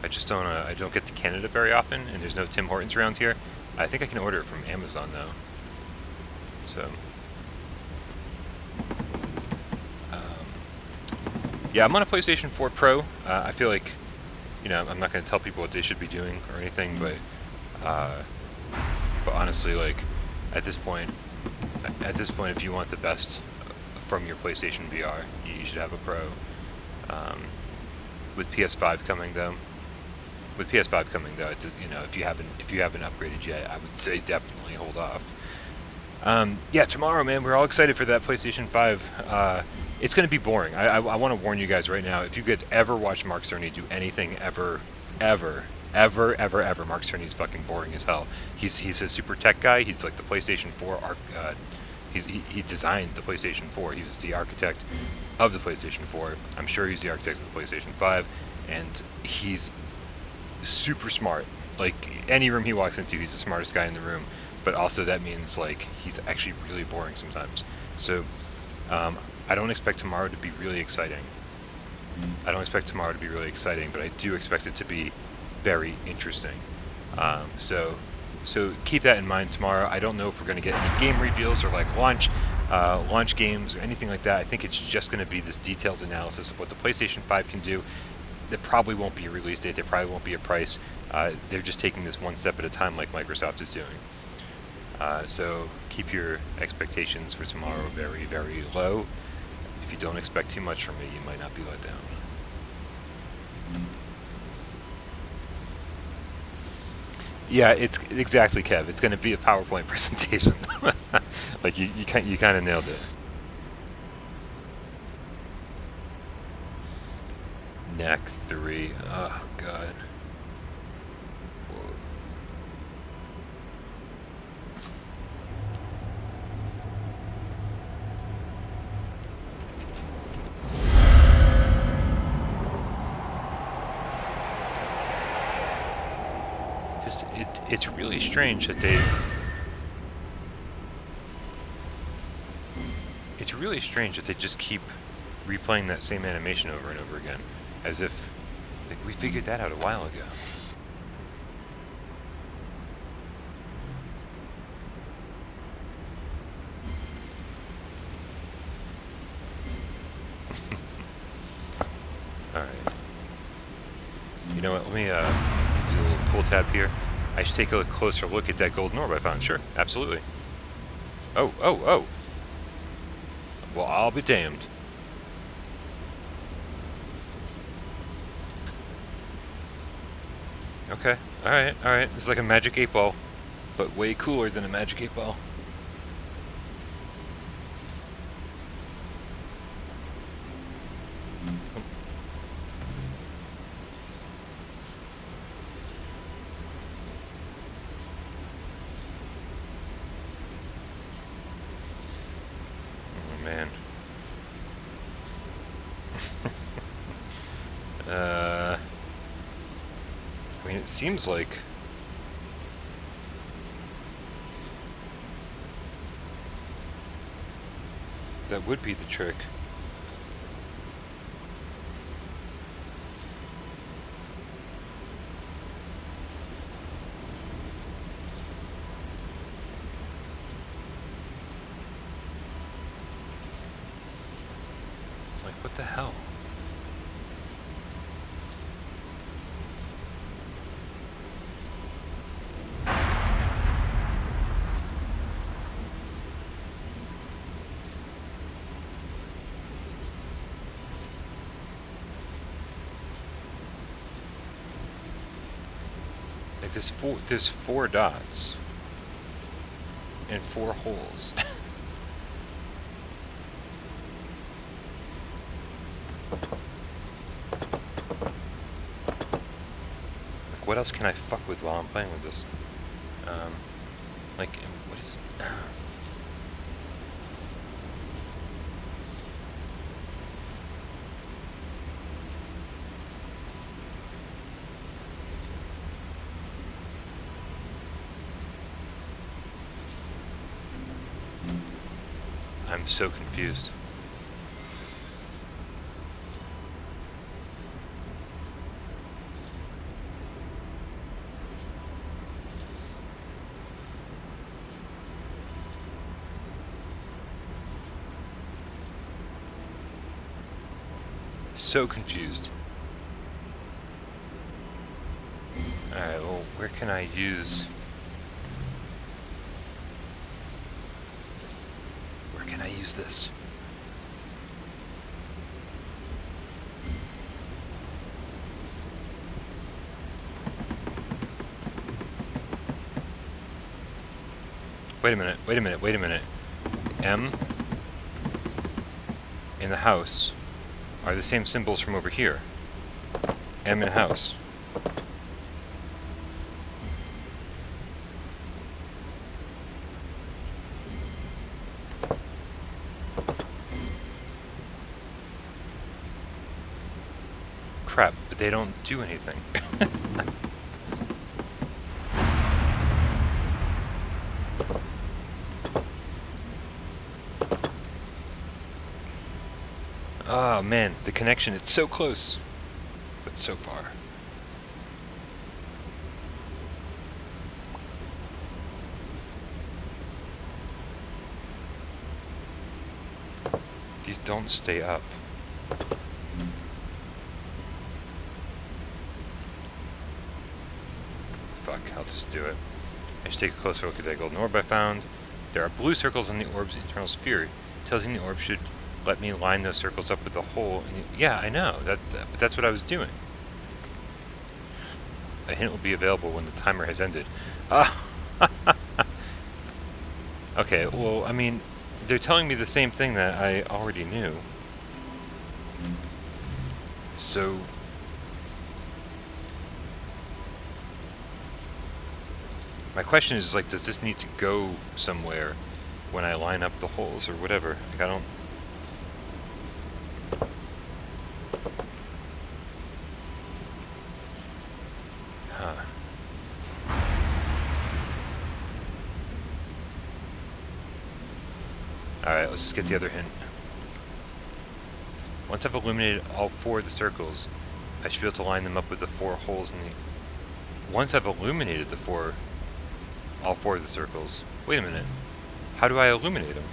just don't I don't get to Canada very often, and there's no Tim Hortons around here. I think I can order it from Amazon though. So, yeah, I'm on a PlayStation 4 Pro. I feel like, you know, I'm not going to tell people what they should be doing or anything, but honestly, like, at this point, if you want the best from your PlayStation VR, you should have a Pro. With PS5 coming though, you know, if you haven't upgraded yet, I would say definitely hold off. Yeah, tomorrow, man, we're all excited for that PlayStation 5. It's going to be boring. I want to warn you guys right now. If you could ever watch Mark Cerny do anything ever, Mark Cerny's fucking boring as hell. He's a super tech guy. He's like the PlayStation 4 he designed the PlayStation 4. He was the architect of the PlayStation 4. I'm sure he's the architect of the PlayStation 5, and he's super smart. Like, any room he walks into, he's the smartest guy in the room. But also that means, like, he's actually really boring sometimes. So, I don't expect tomorrow to be really exciting. But I do expect it to be very interesting. So keep that in mind tomorrow. I don't know if we're going to get any game reveals or, like, launch games or anything like that. I think it's just going to be this detailed analysis of what the PlayStation 5 can do. There probably won't be a release date. There probably won't be a price. They're just taking this one step at a time like Microsoft is doing. So keep your expectations for tomorrow very, very low. If you don't expect too much from me, you might not be let down. Yeah, it's exactly, Kev. It's going to be a PowerPoint presentation. Like you kind of nailed it. Neck 3. Oh God. Whoa. It's really strange that they... It's really strange that they just keep replaying that same animation over and over again, as if, like, we figured that out a while ago. Alright. You know what, let me do a little pull tab here. I should take a closer look at that golden orb I found. Sure, absolutely. Oh. Well, I'll be damned. Okay, alright. It's like a magic 8-ball, but way cooler than a magic 8-ball. I mean, it seems like that would be the trick. Like, what the hell? Like, there's four dots and 4 holes. Like, what else can I fuck with while I'm playing with this? Like, what is... I'm so confused. So confused. Alright, well, where can I use... Where can I use this? Wait a minute, wait a minute, wait a minute. M in the house are the same symbols from over here. M in house. Crap, but they don't do anything. Oh man, the connection, it's so close, but so far. These don't stay up. Fuck, I'll just do it. I should take a closer look at that golden orb I found. There are blue circles on the orb's internal sphere. It tells me the orb should let me line those circles up with the hole. Yeah, I know. But that's what I was doing. A hint will be available when the timer has ended. Okay, well, I mean, they're telling me the same thing that I already knew. So... my question is, like, does this need to go somewhere when I line up the holes or whatever? Like, I don't... Alright, let's just get the other hint. Once I've illuminated all 4 of the circles, I should be able to line them up with the 4 holes in the... Once I've illuminated all 4 of the circles... Wait a minute. How do I illuminate them?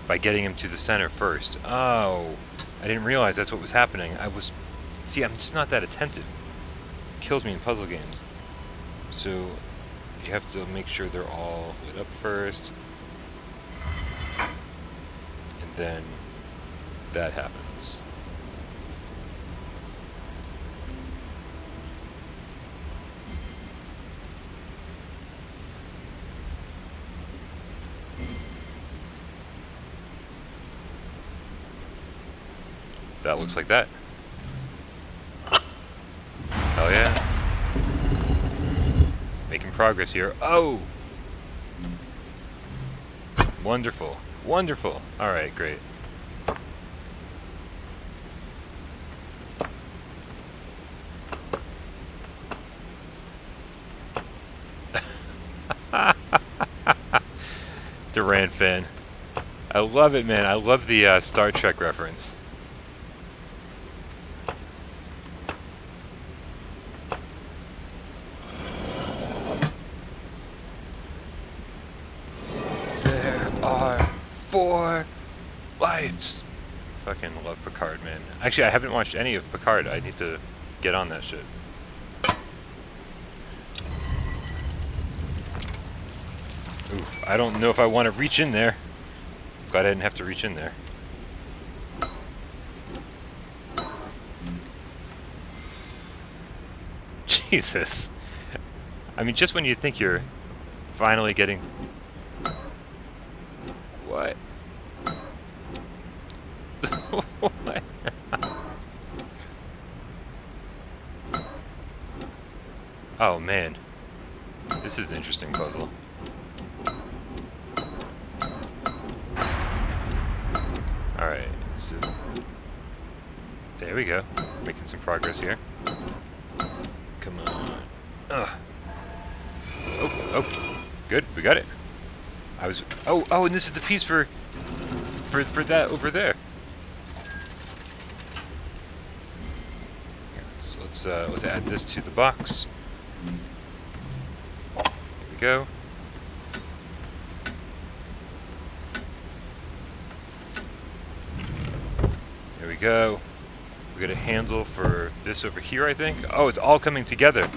By getting him to the center first. Oh! I didn't realize that's what was happening. See, I'm just not that attentive. It kills me in puzzle games. So... you have to make sure they're all lit up first, and then that happens. That looks like that. Hell yeah. Making progress here. Oh! Wonderful. Wonderful. Alright, great. Superman fan. I love it, man. I love the Star Trek reference. There are 4 lights. Fucking love Picard, man. Actually, I haven't watched any of Picard. I need to get on that shit. Oof, I don't know if I want to reach in there. Glad I didn't have to reach in there. Jesus. I mean, just when you think you're finally getting... What? What? Oh, man. This is an interesting puzzle. Alright, so... There we go. Making some progress here. Come on. Ugh. Oh, good, we got it. I was... Oh, and this is the piece for that over there. So let's add this to the box. Here we go. There we go. We got a handle for this over here, I think. Oh, it's all coming together.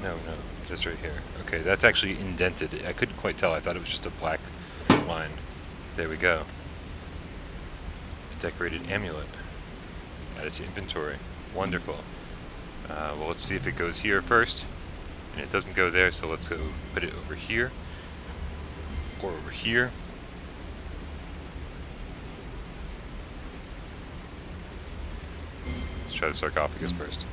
No, this right here. Okay, that's actually indented. I couldn't quite tell. I thought it was just a black line. There we go. Decorated amulet. Add it to inventory. Wonderful. Well, let's see if it goes here first. And it doesn't go there, so let's go put it over here. Or over here. Let's try the sarcophagus first.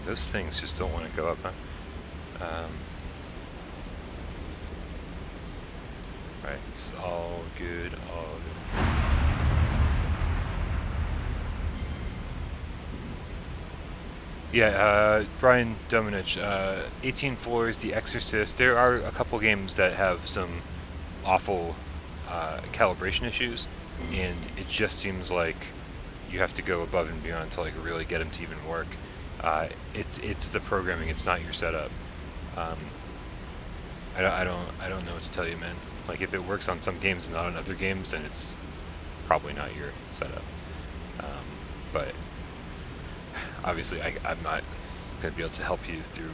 Those things just don't want to go up, huh? Right, it's all good, all good. Yeah, Brian Domenech, 18 Floors, The Exorcist. There are a couple games that have some awful calibration issues, and it just seems like you have to go above and beyond to like really get them to even work. It's the programming. It's not your setup. I don't know what to tell you, man. Like if it works on some games and not on other games, then it's probably not your setup. But obviously, I'm not gonna be able to help you through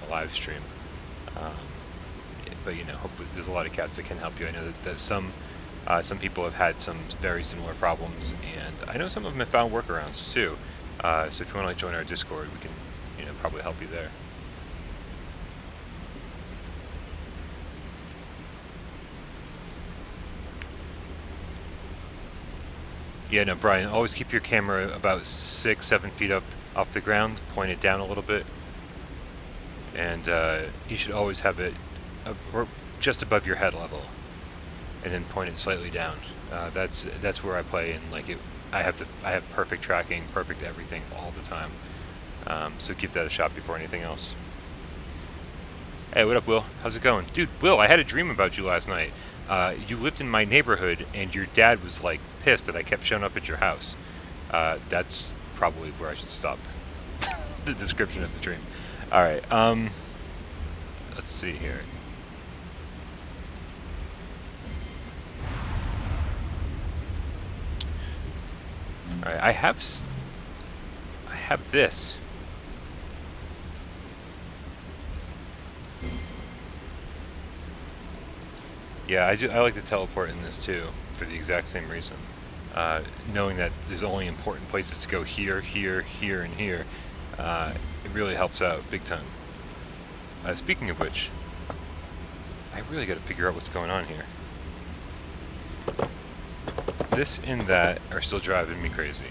a live stream. But you know, hopefully, there's a lot of cats that can help you. I know that some people have had some very similar problems, and I know some of them have found workarounds too. So if you want to like, join our Discord, we can, you know, probably help you there. Yeah, no, Brian, always keep your camera about 6-7 feet up off the ground, point it down a little bit, and you should always have it just above your head level, and then point it slightly down. That's where I play, and like it. I have perfect tracking, perfect everything all the time. So give that a shot before anything else. Hey, what up, Will? How's it going? Dude, Will, I had a dream about you last night. You lived in my neighborhood, and your dad was, like, pissed that I kept showing up at your house. That's probably where I should stop the description of the dream. Alright, let's see here. Alright, I have this. Yeah, I like to teleport in this too, for the exact same reason. Knowing that there's only important places to go here, here, here, and here, it really helps out big time. Speaking of which, I really got to figure out what's going on here. This and that are still driving me crazy.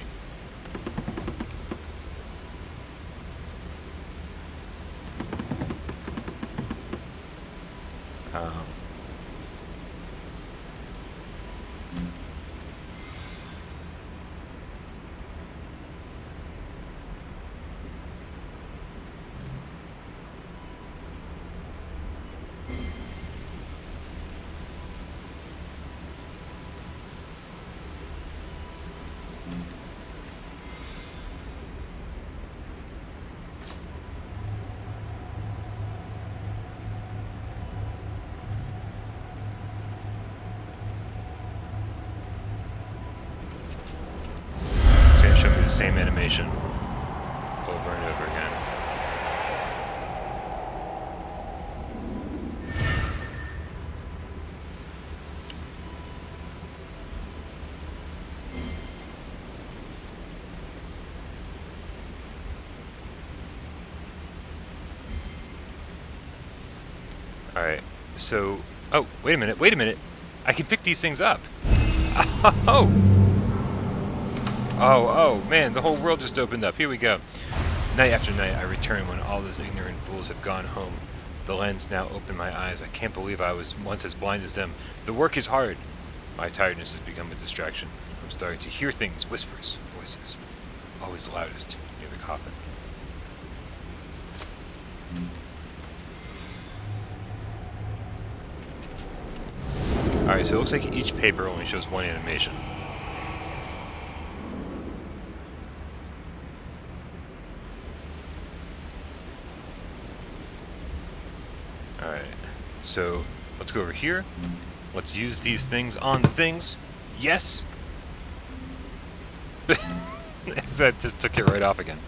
Show me the same animation over and over again. Alright, so... Oh, wait a minute. I can pick these things up. Oh! Oh, man, the whole world just opened up. Here we go. Night after night, I return when all those ignorant fools have gone home. The lens now opened my eyes. I can't believe I was once as blind as them. The work is hard. My tiredness has become a distraction. I'm starting to hear things, whispers, voices. Always loudest near the coffin. Alright, so it looks like each paper only shows one animation. Alright, so let's go over here. Let's use these things on the things. Yes! That just took it right off again.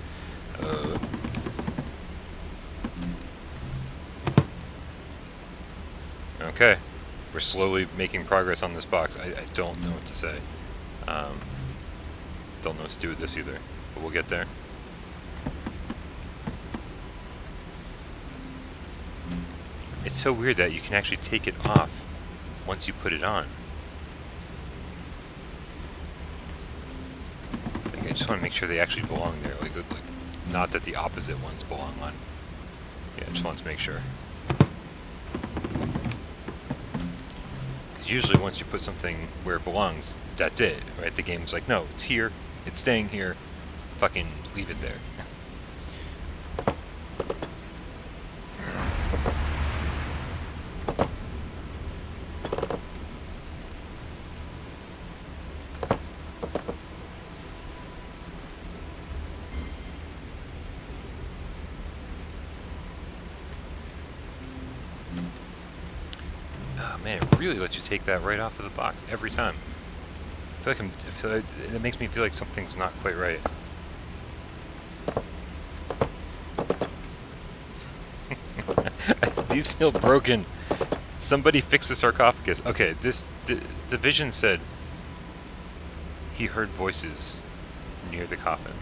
Okay. We're slowly making progress on this box. I don't know what to say. Don't know what to do with this either, but we'll get there. It's so weird that you can actually take it off once you put it on. Like, I just want to make sure they actually belong there. Like, not that the opposite ones belong on. Yeah, I just want to make sure. Because usually once you put something where it belongs, that's it, right? The game's like, no, it's here, it's staying here, fucking leave it there. Man, it really lets you take that right off of the box every time. I feel like it makes me feel like something's not quite right. These feel broken. Somebody fix the sarcophagus. Okay, the vision said he heard voices near the coffin.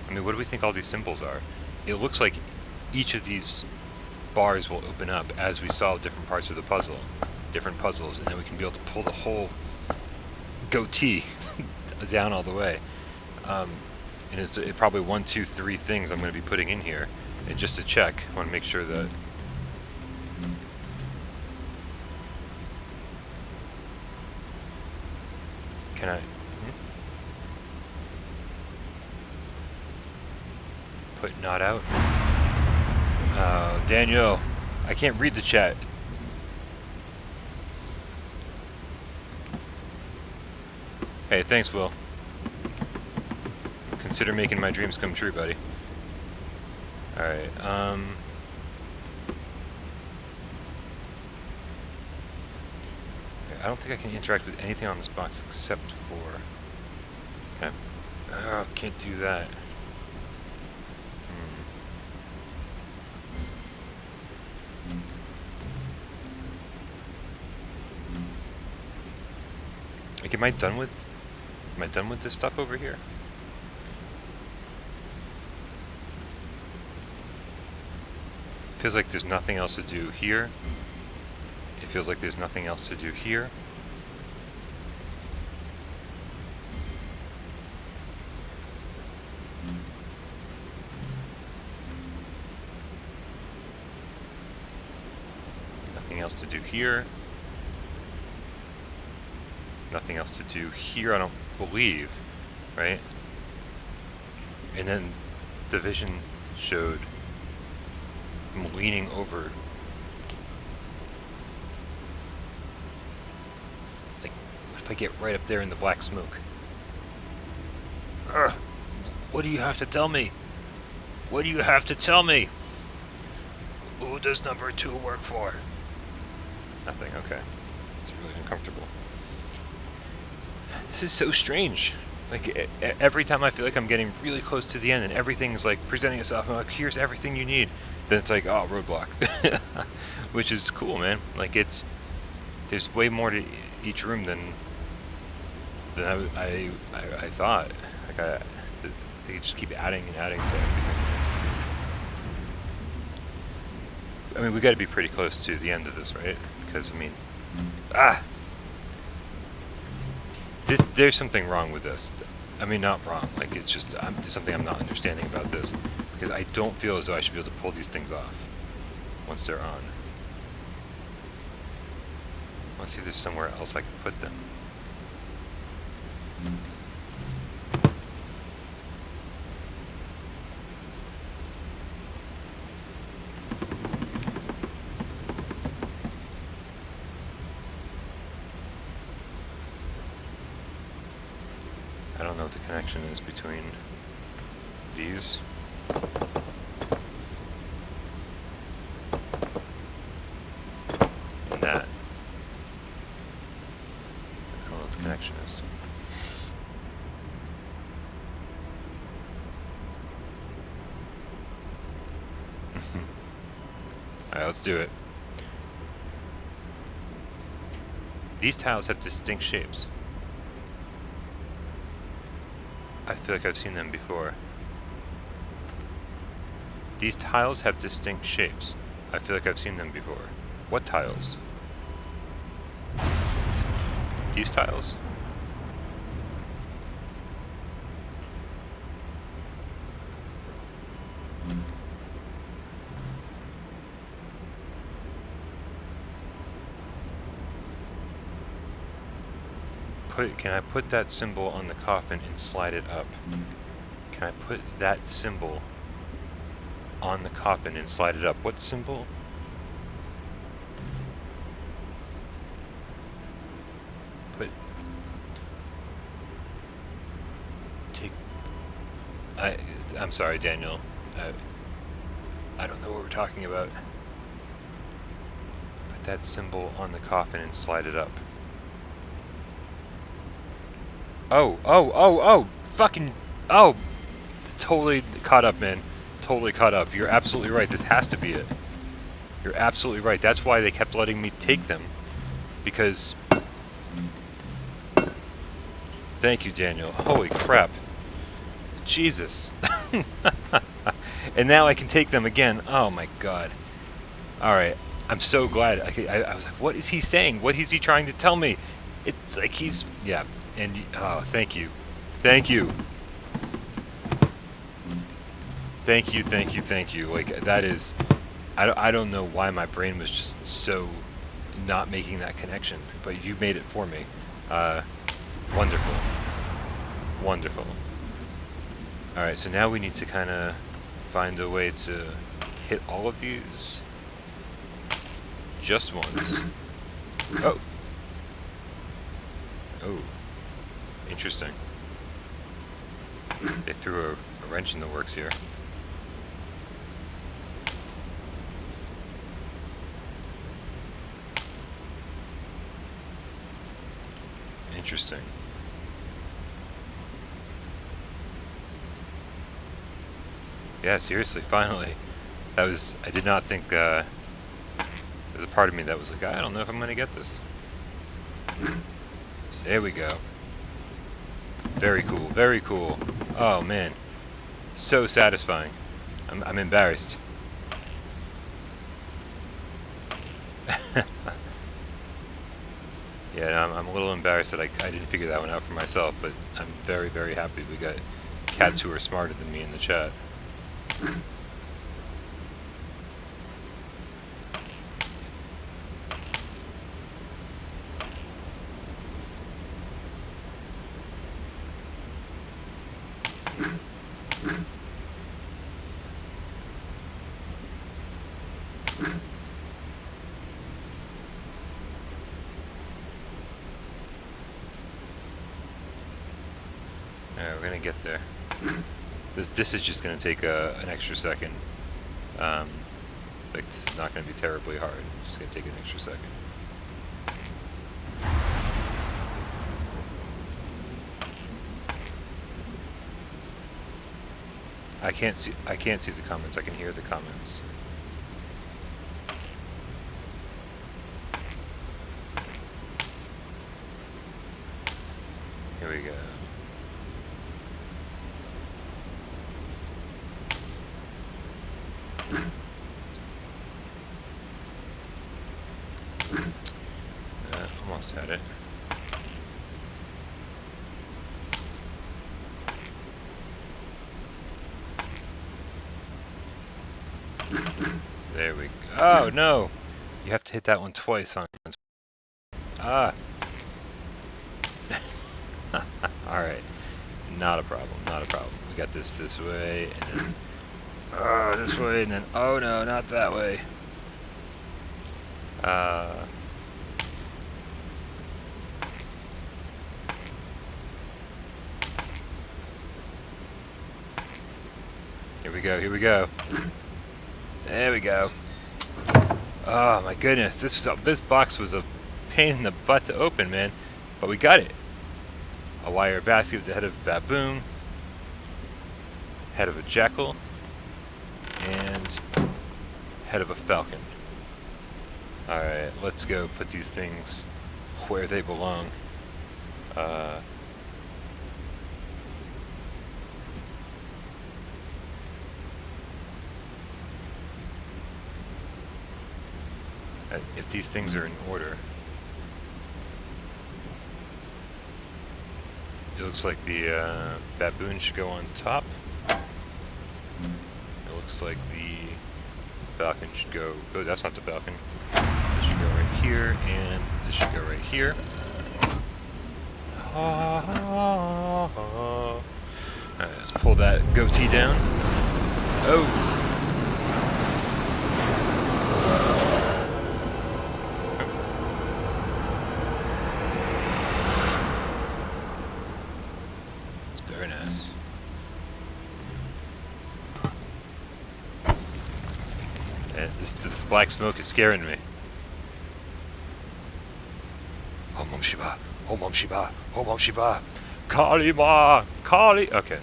I mean, what do we think all these symbols are? It looks like each of these bars will open up as we solve different parts of the puzzle, different puzzles, and then we can be able to pull the whole goatee down all the way. And it's probably 1, 2, 3 things I'm going to be putting in here. And just to check, I want to make sure that... Can I... Put not out? Oh, Daniel, I can't read the chat. Hey, thanks, Will. Consider making my dreams come true, buddy. Alright, I don't think I can interact with anything on this box except for... can't do that. Like, am I done with this stuff over here? Feels like there's nothing else to do here. feels like there's nothing else to do here. Nothing else to do here. Nothing else to do here, I don't believe, right? And then the vision showed him leaning over. Like, what if I get right up there in the black smoke? Ugh, what do you have to tell me? What do you have to tell me? Who does number 2 work for? Nothing, okay. It's really uncomfortable. This is so strange. Like, every time I feel like I'm getting really close to the end and everything's like presenting itself, I'm like, here's everything you need. Then it's like, oh, roadblock. Which is cool, man. Like, there's way more to each room than I thought. Like, they just keep adding and adding to everything. I mean, we got to be pretty close to the end of this, right? Because, I mean, there's something wrong with this. I mean, not wrong. Like, it's just there's something I'm not understanding about this. Because I don't feel as though I should be able to pull these things off once they're on. Let's see if there's somewhere else I can put them. I don't know what the connection is between these. And that. I don't know what the connection is. Alright, let's do it. These tiles have distinct shapes. I feel like I've seen them before. These tiles have distinct shapes. I feel like I've seen them before. What tiles? These tiles? Can I put that symbol on the coffin and slide it up? Can I put that symbol on the coffin and slide it up? What symbol? I'm sorry, Daniel. I don't know what we're talking about. Put that symbol on the coffin and slide it up. Oh, totally caught up, man. Totally caught up. You're absolutely right. This has to be it. You're absolutely right. That's why they kept letting me take them. Because... Thank you, Daniel. Holy crap. Jesus. And now I can take them again. Oh my god. Alright. I'm so glad. I was like, what is he saying? What is he trying to tell me? It's like he's... Yeah. And... Oh, thank you. Thank you. Thank you, thank you, thank you. Like, that is... I don't know why my brain was just so not making that connection. But you made it for me. Wonderful. Wonderful. Alright, so now we need to kind of find a way to hit all of these just once. Oh! Oh. Interesting. They threw a wrench in the works here. Interesting. Yeah, seriously, finally. That was... I did not think... there's a part of me that was like, I don't know if I'm gonna get this. There we go. Very cool, very cool. Oh, man. So satisfying. I'm embarrassed. Yeah, no, I'm a little embarrassed that I didn't figure that one out for myself, but I'm very, very happy we got cats who are smarter than me in the chat. Alright, we're gonna get there. This is just gonna take an extra second. Like, this is not gonna be terribly hard. It's just gonna take an extra second. I can't see the comments. I can hear the comments. Here we go. Almost had it. There we go. Oh no! You have to hit that one twice on. Ah! Alright. Not a problem, not a problem. We got this way, and then... this way, and then... Oh no, not that way. Here we go, here we go. There we go. Oh my goodness, this box was a pain in the butt to open, man. But we got it. A wire basket with the head of a baboon, head of a jackal, and head of a falcon. Alright, let's go put these things where they belong. If these things are in order, it looks like the baboon should go on top. It looks like the falcon should go... Oh, that's not the falcon. This should go right here, and this should go right here. Alright, let's pull that goatee down. Oh! Very nice. And this black smoke is scaring me. Om Om Shiva, Om Om Shiva, Om Om Shiva, Kali Ma, Kali. Okay, no,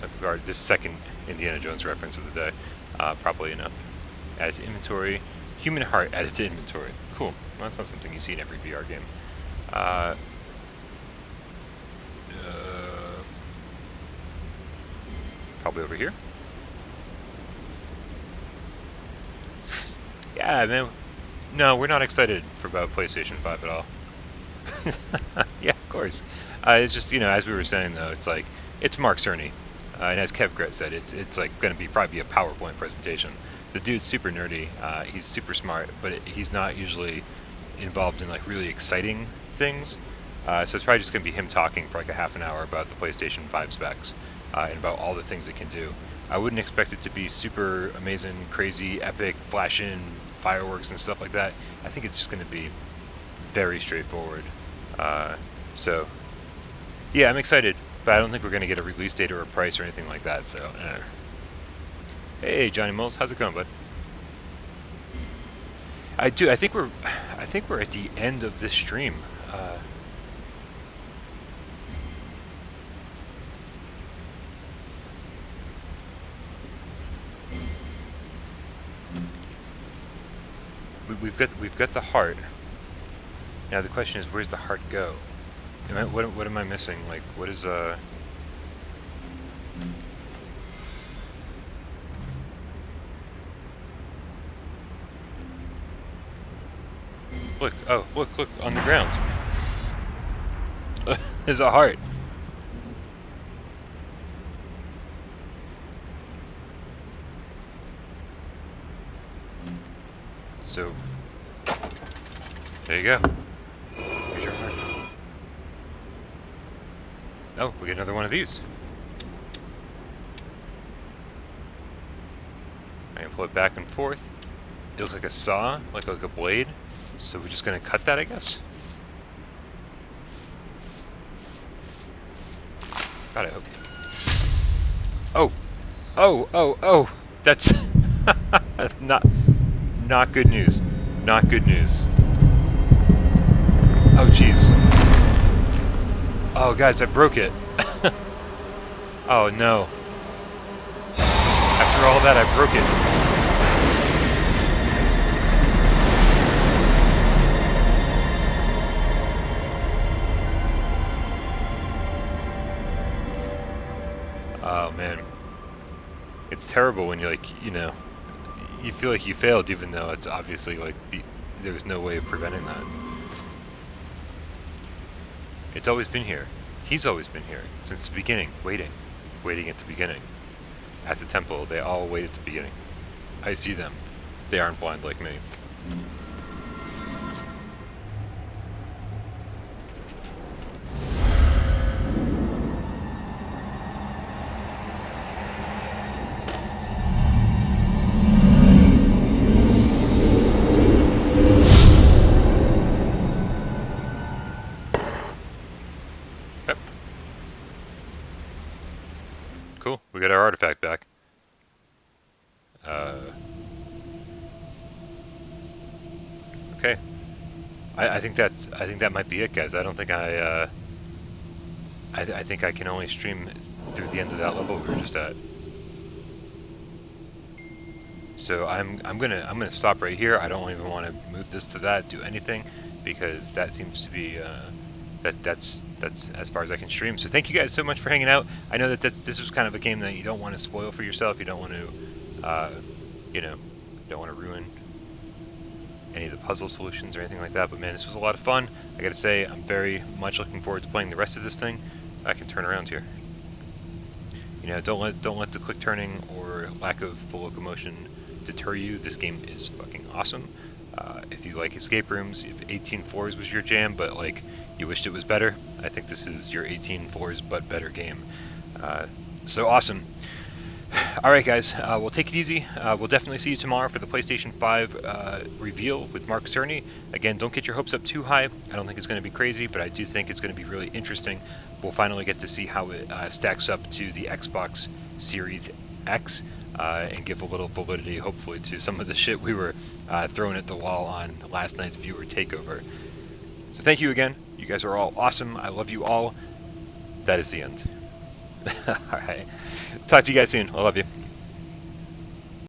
we've already this second Indiana Jones reference of the day. Probably enough. Added to inventory. Human heart added to inventory. Cool. Well, that's not something you see in every VR game. Probably over here. Yeah, man. No, we're not excited about PlayStation 5 at all. Yeah, of course. It's just, you know, as we were saying though, it's like, it's Mark Cerny. And as Kev Gret said, it's like going to be probably a PowerPoint presentation. The dude's super nerdy. He's super smart, but he's not usually involved in like really exciting things. So it's probably just going to be him talking for like a half an hour about the PlayStation 5 specs. And about all the things it can do. I wouldn't expect it to be super amazing, crazy, epic, flashing, fireworks and stuff like that. I think it's just going to be very straightforward. So, yeah, I'm excited, but I don't think we're going to get a release date or a price or anything like that. So, Hey, Johnny Moles, how's it going, bud? I think we're at the end of this stream. We've got the heart. Now the question is, where's the heart go? What am I missing? Like, what is Look! Oh, look! Look on the ground. There's a heart. So, there you go. Here's your heart. Oh, we get another one of these. I can pull it back and forth. It looks like a saw, like a blade. So we're just gonna cut that, I guess. God, I hope. Oh, oh! That's that's not good news. Not good news. Oh, jeez. Oh, guys, I broke it. Oh no. After all that, I broke it. Oh man, it's terrible when you're like, you know, you feel like you failed even though it's obviously like there was no way of preventing that. It's always been here. He's always been here since the beginning, waiting at the beginning. At the temple, they all wait at the beginning. I see them. They aren't blind like me. Cool, we got our artifact back. Okay. I think that might be it, guys. I don't think I think I can only stream through the end of that level we were just at. So I'm gonna stop right here. I don't even want to move this to that, do anything, because that seems to be that's as far as I can stream. So thank you guys so much for hanging out. I know that this was kind of a game that you don't want to spoil for yourself. You don't want to, you know, don't want to ruin any of the puzzle solutions or anything like that. But man, this was a lot of fun. I gotta say, I'm very much looking forward to playing the rest of this thing. I can turn around here. You know, don't let the quick turning or lack of full locomotion deter you. This game is fucking awesome. If you like escape rooms, if 18 Floors was your jam, but like you wished it was better, I think this is your 18 Floors but better game. So awesome. Alright guys, we'll take it easy. We'll definitely see you tomorrow for the PlayStation 5 reveal with Mark Cerny. Again, don't get your hopes up too high. I don't think it's going to be crazy, but I do think it's going to be really interesting. We'll finally get to see how it stacks up to the Xbox Series X and give a little validity, hopefully, to some of the shit we were throwing at the wall on last night's viewer takeover. So thank you again. You guys are all awesome. I love you all. That is the end. Alright. Talk to you guys soon. I love you.